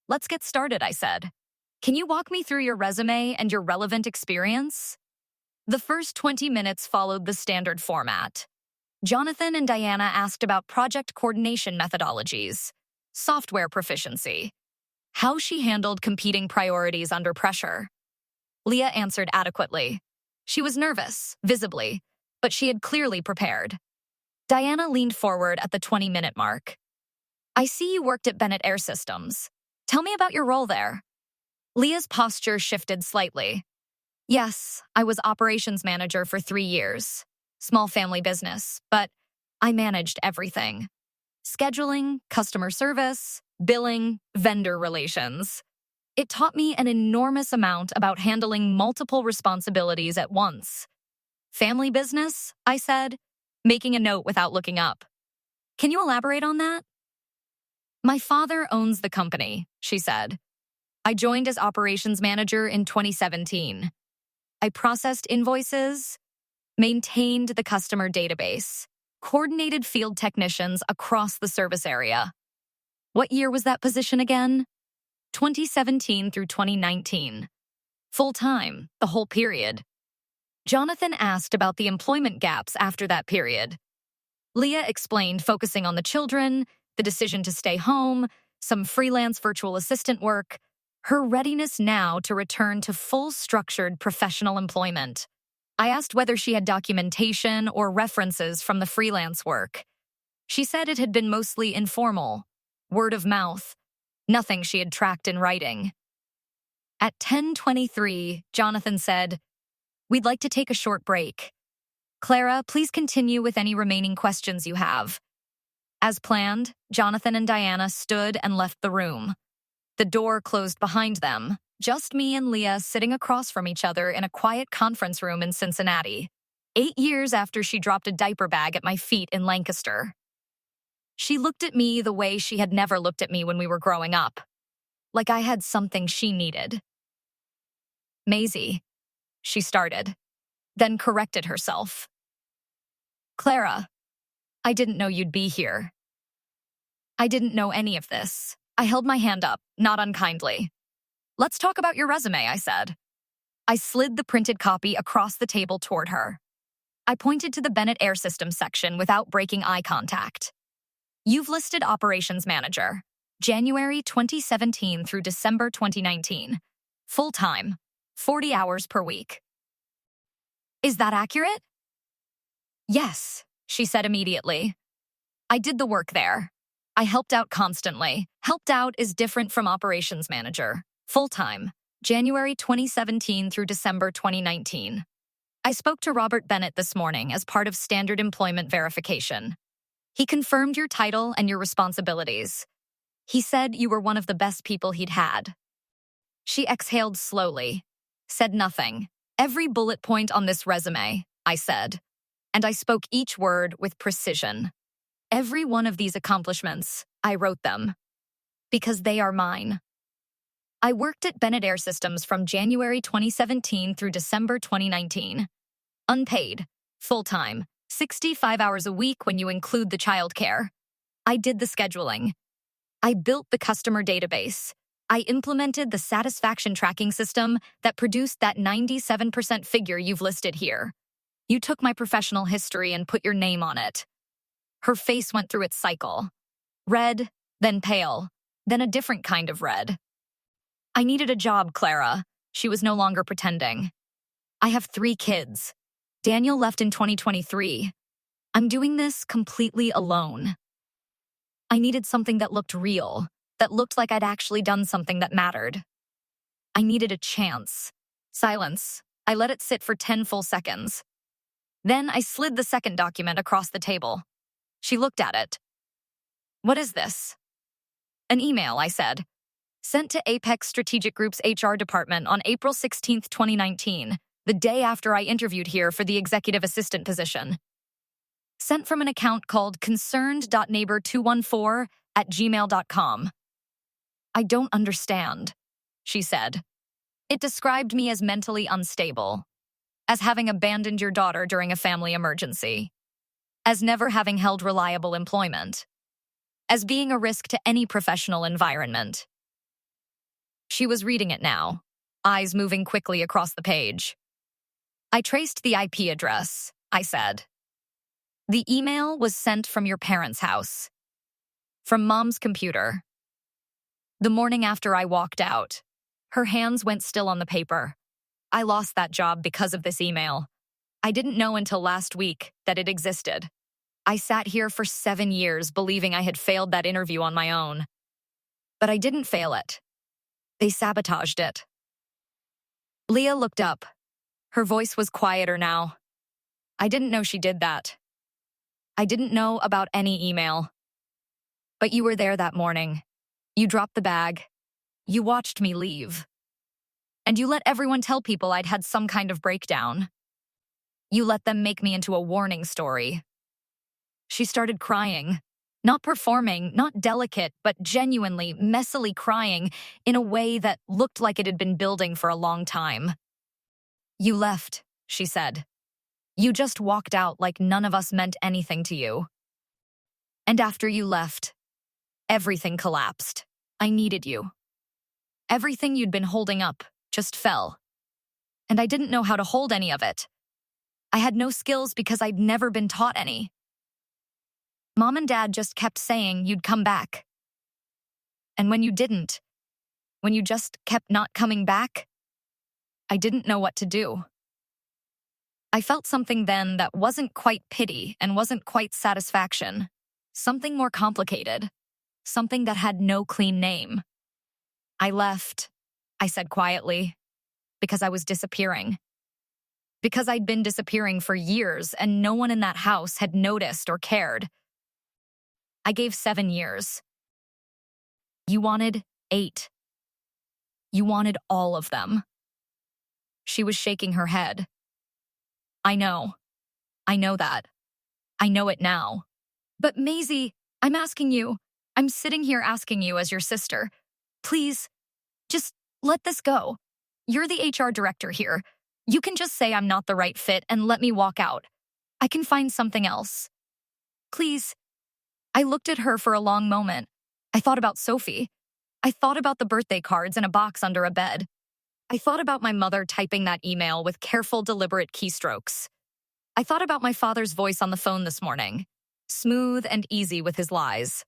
Let's get started, I said. Can you walk me through your resume and your relevant experience? The first 20 minutes followed the standard format. Jonathan and Diana asked about project coordination methodologies, software proficiency, how she handled competing priorities under pressure. Leah answered adequately. She was nervous, visibly, but she had clearly prepared. Diana leaned forward at the 20-minute mark. I see you worked at Bennett Air Systems. Tell me about your role there. Leah's posture shifted slightly. Yes, I was operations manager for 3 years. Small family business, but I managed everything. Scheduling, customer service, billing, vendor relations. It taught me an enormous amount about handling multiple responsibilities at once. Family business, I said, making a note without looking up. Can you elaborate on that? My father owns the company, she said. I joined as operations manager in 2017. I processed invoices, maintained the customer database, coordinated field technicians across the service area. What year was that position again? 2017 through 2019. Full-time, the whole period. Jonathan asked about the employment gaps after that period. Leah explained, focusing on the children, the decision to stay home, some freelance virtual assistant work, her readiness now to return to full structured professional employment. I asked whether she had documentation or references from the freelance work. She said it had been mostly informal, word of mouth, nothing she had tracked in writing. At 10:23, Jonathan said, "We'd like to take a short break. Clara, please continue with any remaining questions you have." As planned, Jonathan and Diana stood and left the room. The door closed behind them, just me and Leah sitting across from each other in a quiet conference room in Cincinnati, 8 years after she dropped a diaper bag at my feet in Lancaster. She looked at me the way she had never looked at me when we were growing up, like I had something she needed. Maisie, she started, then corrected herself. Clara, I didn't know you'd be here. I didn't know any of this. I held my hand up, not unkindly. Let's talk about your resume, I said. I slid the printed copy across the table toward her. I pointed to the Bennett Air Systems section without breaking eye contact. You've listed operations manager, January 2017 through December 2019. Full-time, 40 hours per week. Is that accurate? Yes, she said immediately. I did the work there. I helped out constantly. Helped out is different from operations manager. Full-time, January 2017 through December 2019. I spoke to Robert Bennett this morning as part of standard employment verification. He confirmed your title and your responsibilities. He said you were one of the best people he'd had. She exhaled slowly, said nothing. Every bullet point on this resume, I said, and I spoke each word with precision. Every one of these accomplishments, I wrote them, because they are mine. I worked at Bennett Air Systems from January 2017 through December 2019. Unpaid, full-time, 65 hours a week when you include the childcare. I did the scheduling. I built the customer database. I implemented the satisfaction tracking system that produced that 97% figure you've listed here. You took my professional history and put your name on it. Her face went through its cycle. Red, then pale, then a different kind of red. I needed a job, Clara. She was no longer pretending. I have 3 kids. Daniel left in 2023. I'm doing this completely alone. I needed something that looked real, that looked like I'd actually done something that mattered. I needed a chance. Silence. I let it sit for 10 full seconds. Then I slid the second document across the table. She looked at it. "What is this?" "An email," I said. "Sent to Apex Strategic Group's HR department on April 16, 2019, the day after I interviewed here for the executive assistant position. Sent from an account called concerned.neighbor214@gmail.com. "I don't understand," she said. "It described me as mentally unstable, as having abandoned your daughter during a family emergency, as never having held reliable employment, as being a risk to any professional environment." She was reading it now, eyes moving quickly across the page. "I traced the IP address," I said. "The email was sent from your parents' house, from Mom's computer. The morning after I walked out." Her hands went still on the paper. "I lost that job because of this email. I didn't know until last week that it existed. I sat here for 7 years believing I had failed that interview on my own. But I didn't fail it. They sabotaged it." Leah looked up. Her voice was quieter now. "I didn't know she did that. I didn't know about any email. But you were there that morning. You dropped the bag. You watched me leave. And you let everyone tell people I'd had some kind of breakdown. You let them make me into a warning story." She started crying. Not performing, not delicate, but genuinely, messily crying in a way that looked like it had been building for a long time. "You left," she said. "You just walked out like none of us meant anything to you. And after you left, everything collapsed. I needed you. Everything you'd been holding up just fell. And I didn't know how to hold any of it. I had no skills because I'd never been taught any. Mom and Dad just kept saying you'd come back. And when you didn't, when you just kept not coming back, I didn't know what to do. I felt something then that wasn't quite pity and wasn't quite satisfaction. Something more complicated. Something that had no clean name. I left," I said quietly, "because I was disappearing. Because I'd been disappearing for years and no one in that house had noticed or cared. I gave 7 years. You wanted 8. You wanted all of them." She was shaking her head. "I know. I know that. I know it now. But Maisie, I'm asking you. I'm sitting here asking you as your sister. Please, just let this go. You're the HR director here. You can just say I'm not the right fit and let me walk out. I can find something else. Please." I looked at her for a long moment. I thought about Sophie. I thought about the birthday cards in a box under a bed. I thought about my mother typing that email with careful, deliberate keystrokes. I thought about my father's voice on the phone this morning, smooth and easy with his lies.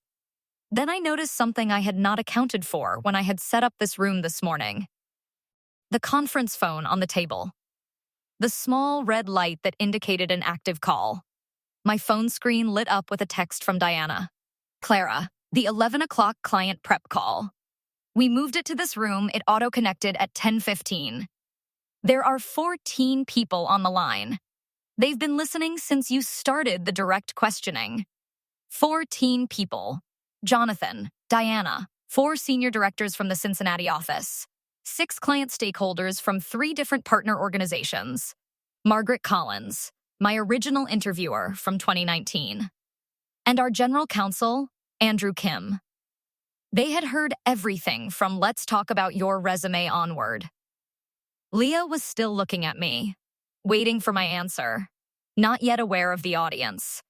Then I noticed something I had not accounted for when I had set up this room this morning. The conference phone on the table. The small red light that indicated an active call. My phone screen lit up with a text from Diana. "Clara, the 11 o'clock client prep call. We moved it to this room. It auto-connected at 10:15. There are 14 people on the line. They've been listening since you started the direct questioning. 14 people. Jonathan, Diana, 4 senior directors from the Cincinnati office, 6 client stakeholders from 3 different partner organizations, Margaret Collins, my original interviewer from 2019, and our general counsel, Andrew Kim. They had heard everything from let's talk about your resume onward." Leah was still looking at me, waiting for my answer, not yet aware of the audience.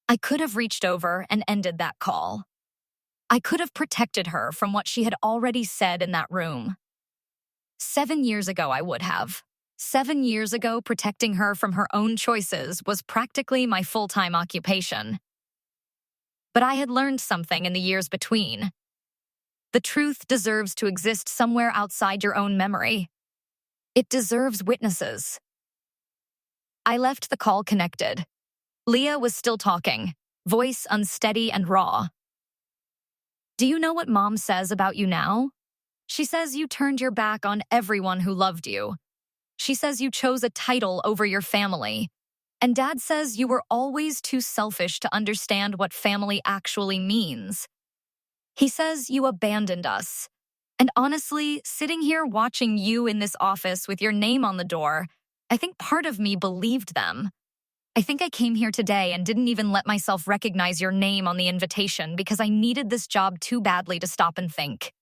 I could have reached over and ended that call. I could have protected her from what she had already said in that room. 7 years ago, I would have. 7 years ago, protecting her from her own choices was practically my full-time occupation. But I had learned something in the years between. The truth deserves to exist somewhere outside your own memory. It deserves witnesses. I left the call connected. Leah was still talking, voice unsteady and raw. Do you know what Mom says about you now? She says you turned your back on everyone who loved you. She says you chose a title over your family. And Dad says you were always too selfish to understand what family actually means. He says you abandoned us. And honestly, sitting here watching you in this office with your name on the door, I think part of me believed them. I think I came here today and didn't even let myself recognize your name on the invitation because I needed this job too badly to stop and think.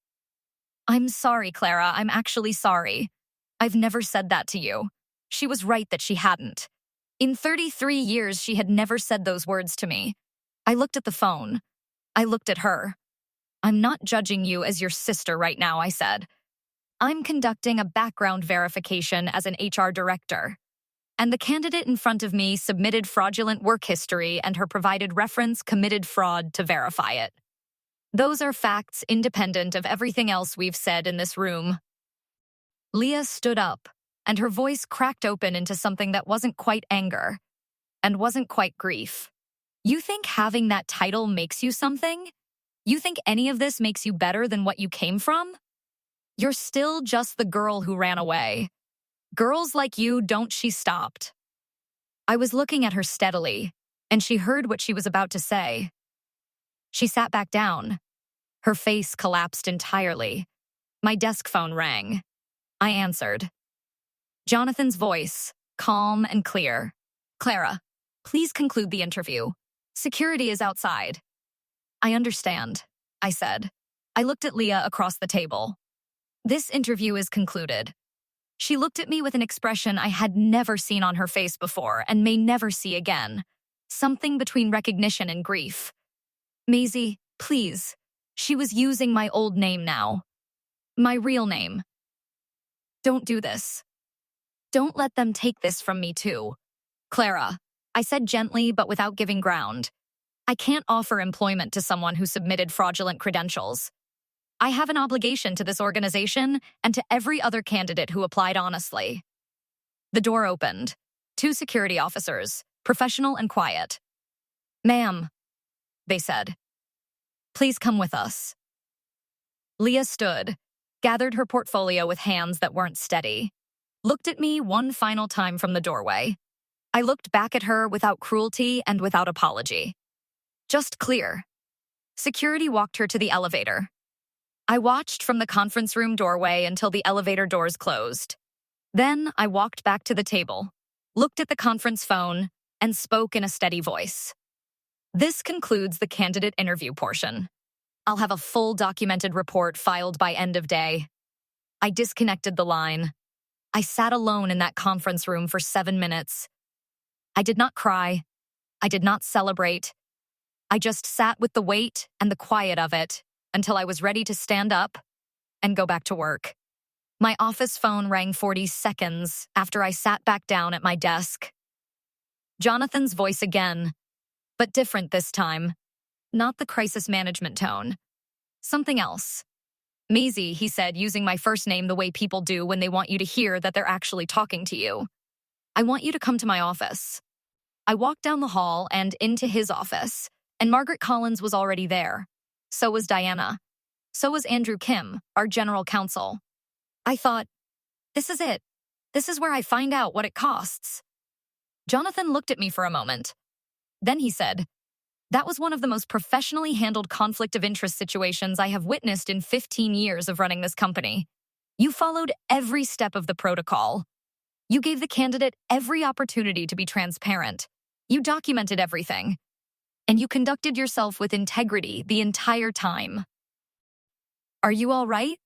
I'm sorry, Clara. I'm actually sorry. I've never said that to you. She was right that she hadn't. In 33 years, she had never said those words to me. I looked at the phone. I looked at her. I'm not judging you as your sister right now, I said. I'm conducting a background verification as an HR director. And the candidate in front of me submitted fraudulent work history and her provided reference committed fraud to verify it. Those are facts independent of everything else we've said in this room. Leah stood up, and her voice cracked open into something that wasn't quite anger, and wasn't quite grief. You think having that title makes you something? You think any of this makes you better than what you came from? You're still just the girl who ran away. Girls like you don't, she stopped. I was looking at her steadily, and she heard what she was about to say. She sat back down. Her face collapsed entirely. My desk phone rang. I answered. Jonathan's voice, calm and clear. Clara, please conclude the interview. Security is outside. I understand, I said. I looked at Leah across the table. This interview is concluded. She looked at me with an expression I had never seen on her face before and may never see again. Something between recognition and grief. Maisie, please. She was using my old name now. My real name. Don't do this. Don't let them take this from me too. Clara, I said gently but without giving ground. I can't offer employment to someone who submitted fraudulent credentials. I have an obligation to this organization and to every other candidate who applied honestly. The door opened. 2 security officers, professional and quiet. Ma'am, they said. Please come with us. Leah stood, gathered her portfolio with hands that weren't steady, looked at me one final time from the doorway. I looked back at her without cruelty and without apology. Just clear. Security walked her to the elevator. I watched from the conference room doorway until the elevator doors closed. Then I walked back to the table, looked at the conference phone, and spoke in a steady voice. This concludes the candidate interview portion. I'll have a full documented report filed by end of day. I disconnected the line. I sat alone in that conference room for 7 minutes. I did not cry. I did not celebrate. I just sat with the weight and the quiet of it until I was ready to stand up and go back to work. My office phone rang 40 seconds after I sat back down at my desk. Jonathan's voice again, but different this time. Not the crisis management tone. Something else. Maisie, he said, using my first name the way people do when they want you to hear that they're actually talking to you. I want you to come to my office. I walked down the hall and into his office, and Margaret Collins was already there. So was Diana. So was Andrew Kim, our general counsel. I thought, this is it. This is where I find out what it costs. Jonathan looked at me for a moment. Then he said, that was one of the most professionally handled conflict of interest situations I have witnessed in 15 years of running this company. You followed every step of the protocol. You gave the candidate every opportunity to be transparent. You documented everything. And you conducted yourself with integrity the entire time. Are you all right?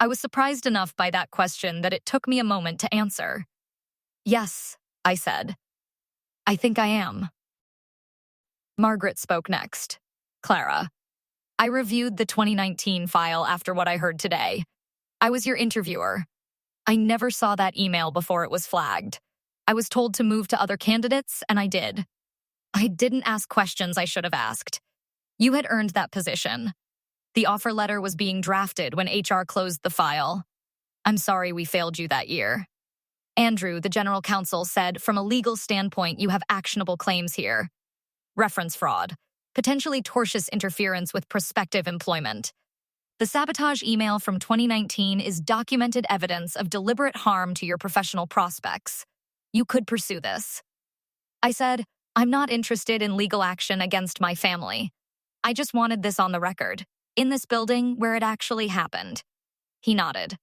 I was surprised enough by that question that it took me a moment to answer. Yes, I said. I think I am. Margaret spoke next. Clara, I reviewed the 2019 file after what I heard today. I was your interviewer. I never saw that email before it was flagged. I was told to move to other candidates, and I did. I didn't ask questions I should have asked. You had earned that position. The offer letter was being drafted when HR closed the file. I'm sorry we failed you that year. Andrew, the general counsel, said, from a legal standpoint, you have actionable claims here. Reference fraud, potentially tortious interference with prospective employment. The sabotage email from 2019 is documented evidence of deliberate harm to your professional prospects. You could pursue this. I said, I'm not interested in legal action against my family. I just wanted this on the record, in this building where it actually happened. He nodded.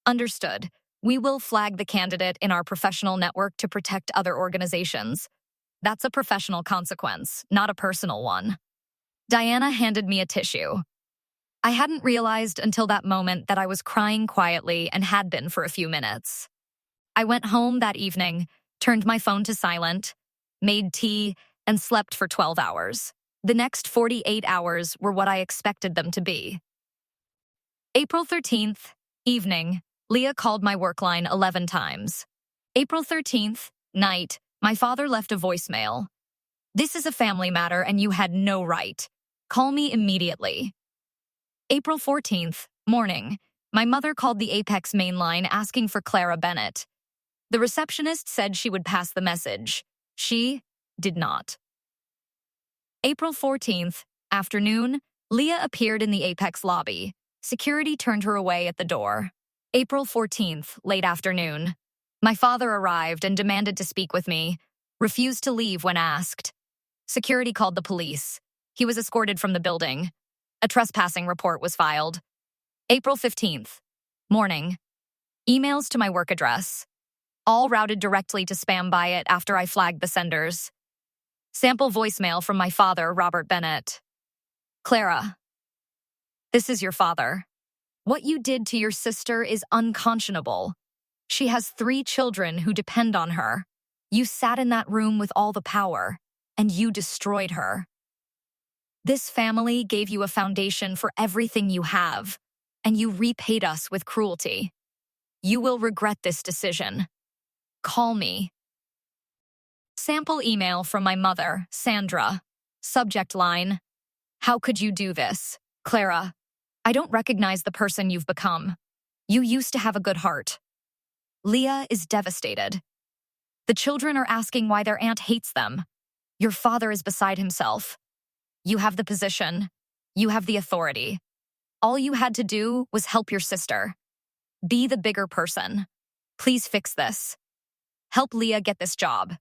Understood. We will flag the candidate in our professional network to protect other organizations. That's a professional consequence, not a personal one. Diana handed me a tissue. I hadn't realized until that moment that I was crying quietly and had been for a few minutes. I went home that evening, turned my phone to silent, made tea, and slept for 12 hours. The next 48 hours were what I expected them to be. April 13th, evening, Leah called my work line 11 times. April 13th, night, my father left a voicemail. This is a family matter and you had no right. Call me immediately. April 14th, morning, my mother called the Apex main line asking for Clara Bennett. The receptionist said she would pass the message. She did not. April 14th, afternoon, Leah appeared in the Apex lobby. Security turned her away at the door. April 14th, late afternoon. My father arrived and demanded to speak with me, refused to leave when asked. Security called the police. He was escorted from the building. A trespassing report was filed. April 15th, morning. Emails to my work address. All routed directly to spam by it after I flagged the senders. Sample voicemail from my father, Robert Bennett. Clara, this is your father. What you did to your sister is unconscionable. She has 3 children who depend on her. You sat in that room with all the power, and you destroyed her. This family gave you a foundation for everything you have, and you repaid us with cruelty. You will regret this decision. Call me. Sample email from my mother, Sandra. Subject line, how could you do this? Clara, I don't recognize the person you've become. You used to have a good heart. Leah is devastated. The children are asking why their aunt hates them. Your father is beside himself. You have the position. You have the authority. All you had to do was help your sister. Be the bigger person. Please fix this. Help Leah get this job.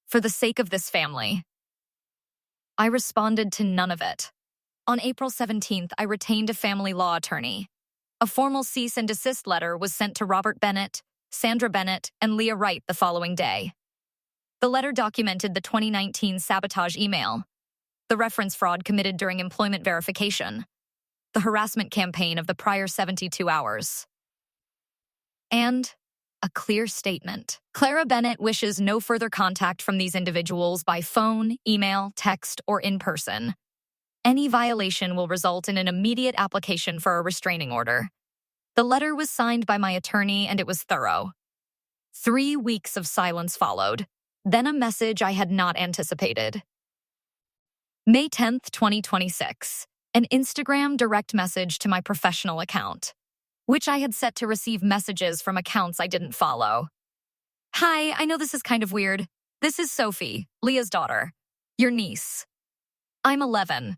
For the sake of this family. I responded to none of it. On April 17th, I retained a family law attorney. A formal cease and desist letter was sent to Robert Bennett, Sandra Bennett, and Leah Wright the following day. The letter documented the 2019 sabotage email, the reference fraud committed during employment verification, the harassment campaign of the prior 72 hours, and a clear statement. Clara Bennett wishes no further contact from these individuals by phone, email, text, or in person. Any violation will result in an immediate application for a restraining order. The letter was signed by my attorney and it was thorough. 3 weeks of silence followed, then a message I had not anticipated. May 10th, 2026, an Instagram direct message to my professional account, which I had set to receive messages from accounts I didn't follow. Hi, I know this is kind of weird. This is Sophie, Leah's daughter, your niece. I'm 11.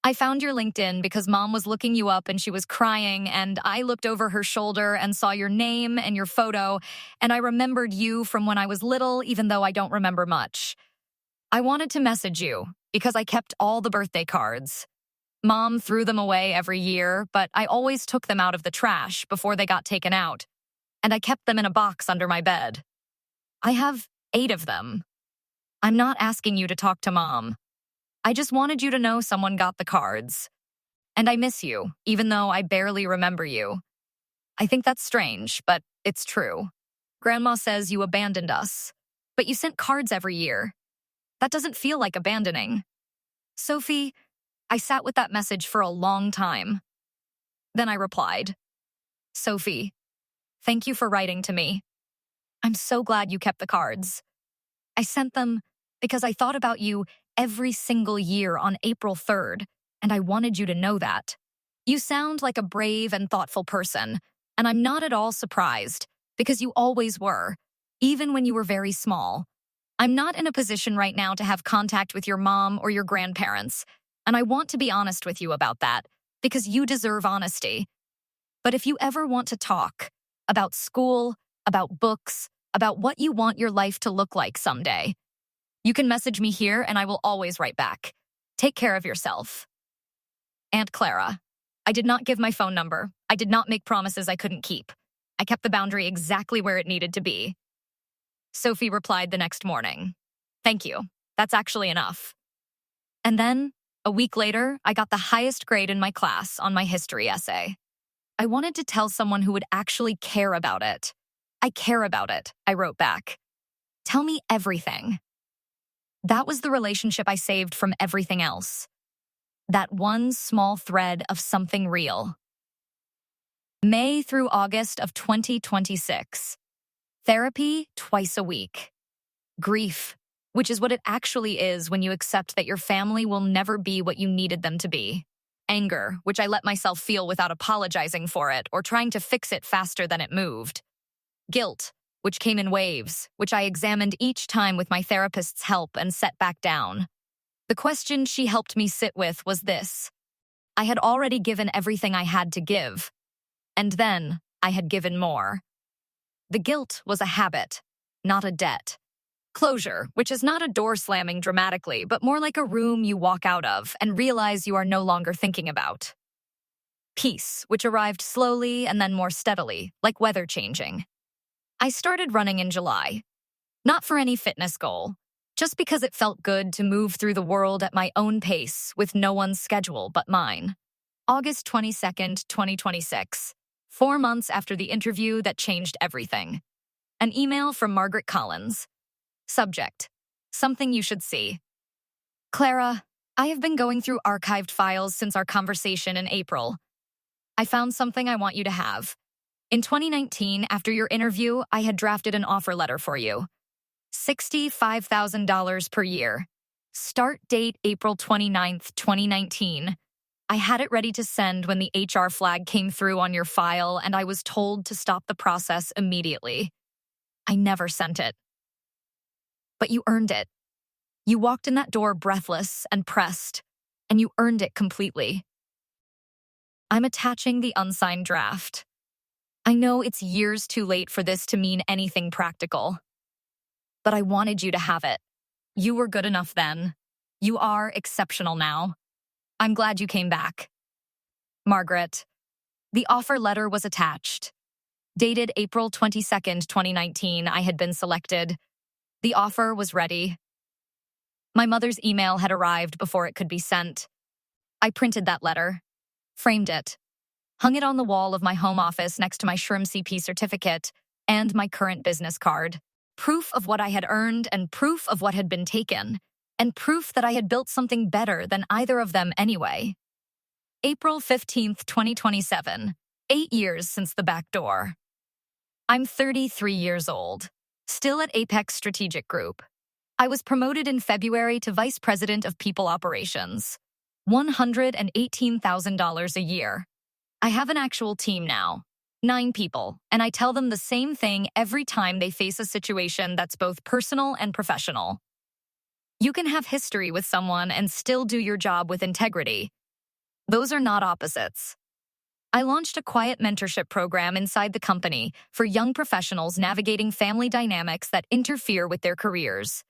I found your LinkedIn because Mom was looking you up and she was crying, and I looked over her shoulder and saw your name and your photo, and I remembered you from when I was little, even though I don't remember much. I wanted to message you because I kept all the birthday cards. Mom threw them away every year, but I always took them out of the trash before they got taken out, and I kept them in a box under my bed. I have 8 of them. I'm not asking you to talk to Mom. I just wanted you to know someone got the cards. And I miss you, even though I barely remember you. I think that's strange, but it's true. Grandma says you abandoned us, but you sent cards every year. That doesn't feel like abandoning. Sophie, I sat with that message for a long time. Then I replied, Sophie, thank you for writing to me. I'm so glad you kept the cards. I sent them because I thought about you every single year on April 3rd, and I wanted you to know that. You sound like a brave and thoughtful person, and I'm not at all surprised, because you always were, even when you were very small. I'm not in a position right now to have contact with your mom or your grandparents, and I want to be honest with you about that, because you deserve honesty. But if you ever want to talk about school, about books, about what you want your life to look like someday, you can message me here and I will always write back. Take care of yourself. Aunt Clara. I did not give my phone number. I did not make promises I couldn't keep. I kept the boundary exactly where it needed to be. Sophie replied the next morning. Thank you. That's actually enough. And then, a week later, I got the highest grade in my class on my history essay. I wanted to tell someone who would actually care about it. I care about it, I wrote back. Tell me everything. That was the relationship I saved from everything else. That one small thread of something real. May through August of 2026. Therapy twice a week. Grief, which is what it actually is when you accept that your family will never be what you needed them to be. Anger, which I let myself feel without apologizing for it or trying to fix it faster than it moved. Guilt, which came in waves, which I examined each time with my therapist's help and set back down. The question she helped me sit with was this. I had already given everything I had to give, and then I had given more. The guilt was a habit, not a debt. Closure, which is not a door slamming dramatically, but more like a room you walk out of and realize you are no longer thinking about. Peace, which arrived slowly and then more steadily, like weather changing. I started running in July. Not for any fitness goal, just because it felt good to move through the world at my own pace with no one's schedule but mine. August 22nd, 2026. 4 months after the interview that changed everything. An email from Margaret Collins. Subject: something you should see. Clara, I have been going through archived files since our conversation in April. I found something I want you to have. In 2019, after your interview, I had drafted an offer letter for you. $65,000 per year. Start date April 29th, 2019. I had it ready to send when the HR flag came through on your file and I was told to stop the process immediately. I never sent it. But you earned it. You walked in that door breathless and pressed, and you earned it completely. I'm attaching the unsigned draft. I know it's years too late for this to mean anything practical. But I wanted you to have it. You were good enough then. You are exceptional now. I'm glad you came back. Margaret. The offer letter was attached. Dated April 22nd, 2019, I had been selected. The offer was ready. My mother's email had arrived before it could be sent. I printed that letter, framed it, hung it on the wall of my home office next to my SHRM CP certificate and my current business card. Proof of what I had earned and proof of what had been taken, and proof that I had built something better than either of them anyway. April 15th, 2027. 8 years since the back door. I'm 33 years old, still at Apex Strategic Group. I was promoted in February to Vice President of People Operations. $118,000 a year. I have an actual team now. 9 people, and I tell them the same thing every time they face a situation that's both personal and professional. You can have history with someone and still do your job with integrity. Those are not opposites. I launched a quiet mentorship program inside the company for young professionals navigating family dynamics that interfere with their careers.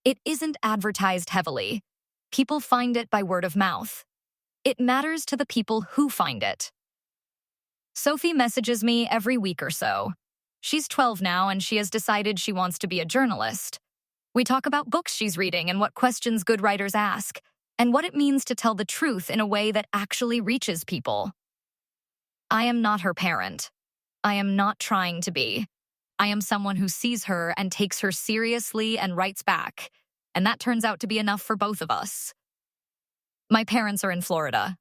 It isn't advertised heavily. People find it by word of mouth. It matters to the people who find it. Sophie messages me every week or so. She's 12 now and she has decided she wants to be a journalist. We talk about books she's reading and what questions good writers ask, and what it means to tell the truth in a way that actually reaches people. I am not her parent. I am not trying to be. I am someone who sees her and takes her seriously and writes back, and that turns out to be enough for both of us. My parents are in Florida.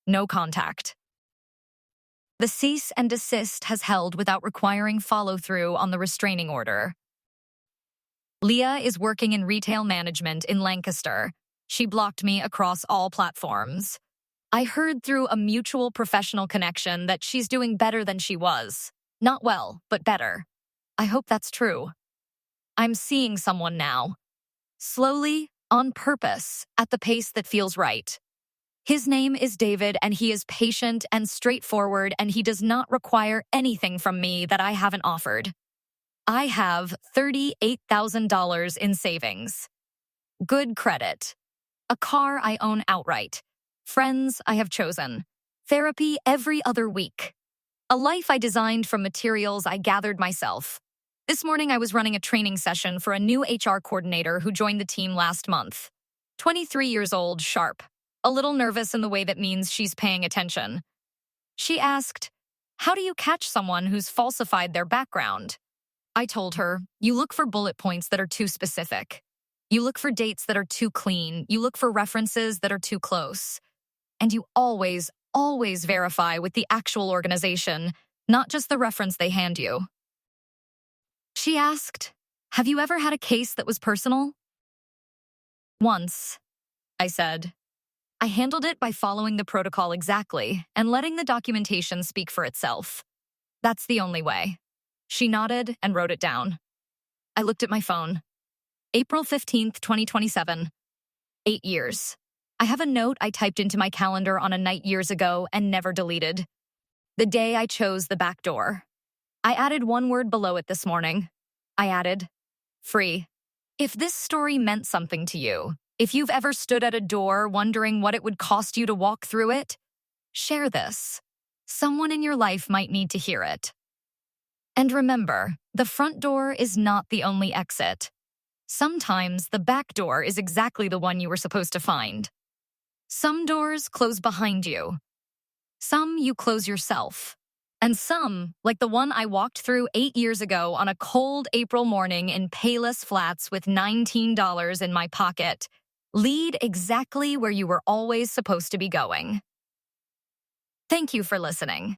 No contact. The cease and desist has held without requiring follow-through on the restraining order. Leah is working in retail management in Lancaster. She blocked me across all platforms. I heard through a mutual professional connection that she's doing better than she was. Not well, but better. I hope that's true. I'm seeing someone now. Slowly, on purpose, at the pace that feels right. His name is David, and he is patient and straightforward, and he does not require anything from me that I haven't offered. I have $38,000 in savings. Good credit. A car I own outright. Friends I have chosen. Therapy every other week. A life I designed from materials I gathered myself. This morning I was running a training session for a new HR coordinator who joined the team last month. 23 years old, sharp. A little nervous in the way that means she's paying attention. She asked, "How do you catch someone who's falsified their background?" I told her, "You look for bullet points that are too specific. You look for dates that are too clean. You look for references that are too close. And you always verify with the actual organization, not just the reference they hand you." She asked, "Have you ever had a case that was personal?" "Once," I said. "I handled it by following the protocol exactly and letting the documentation speak for itself. That's the only way." She nodded and wrote it down. I looked at my phone. April 15th, 2027. 8 years. I have a note I typed into my calendar on a night years ago and never deleted. The day I chose the back door. I added one word below it this morning. I added, free. If this story meant something to you, if you've ever stood at a door wondering what it would cost you to walk through it, share this. Someone in your life might need to hear it. And remember, the front door is not the only exit. Sometimes the back door is exactly the one you were supposed to find. Some doors close behind you. Some you close yourself. And some, like the one I walked through 8 years ago on a cold April morning in Payless Flats with $19 in my pocket, lead exactly where you were always supposed to be going. Thank you for listening.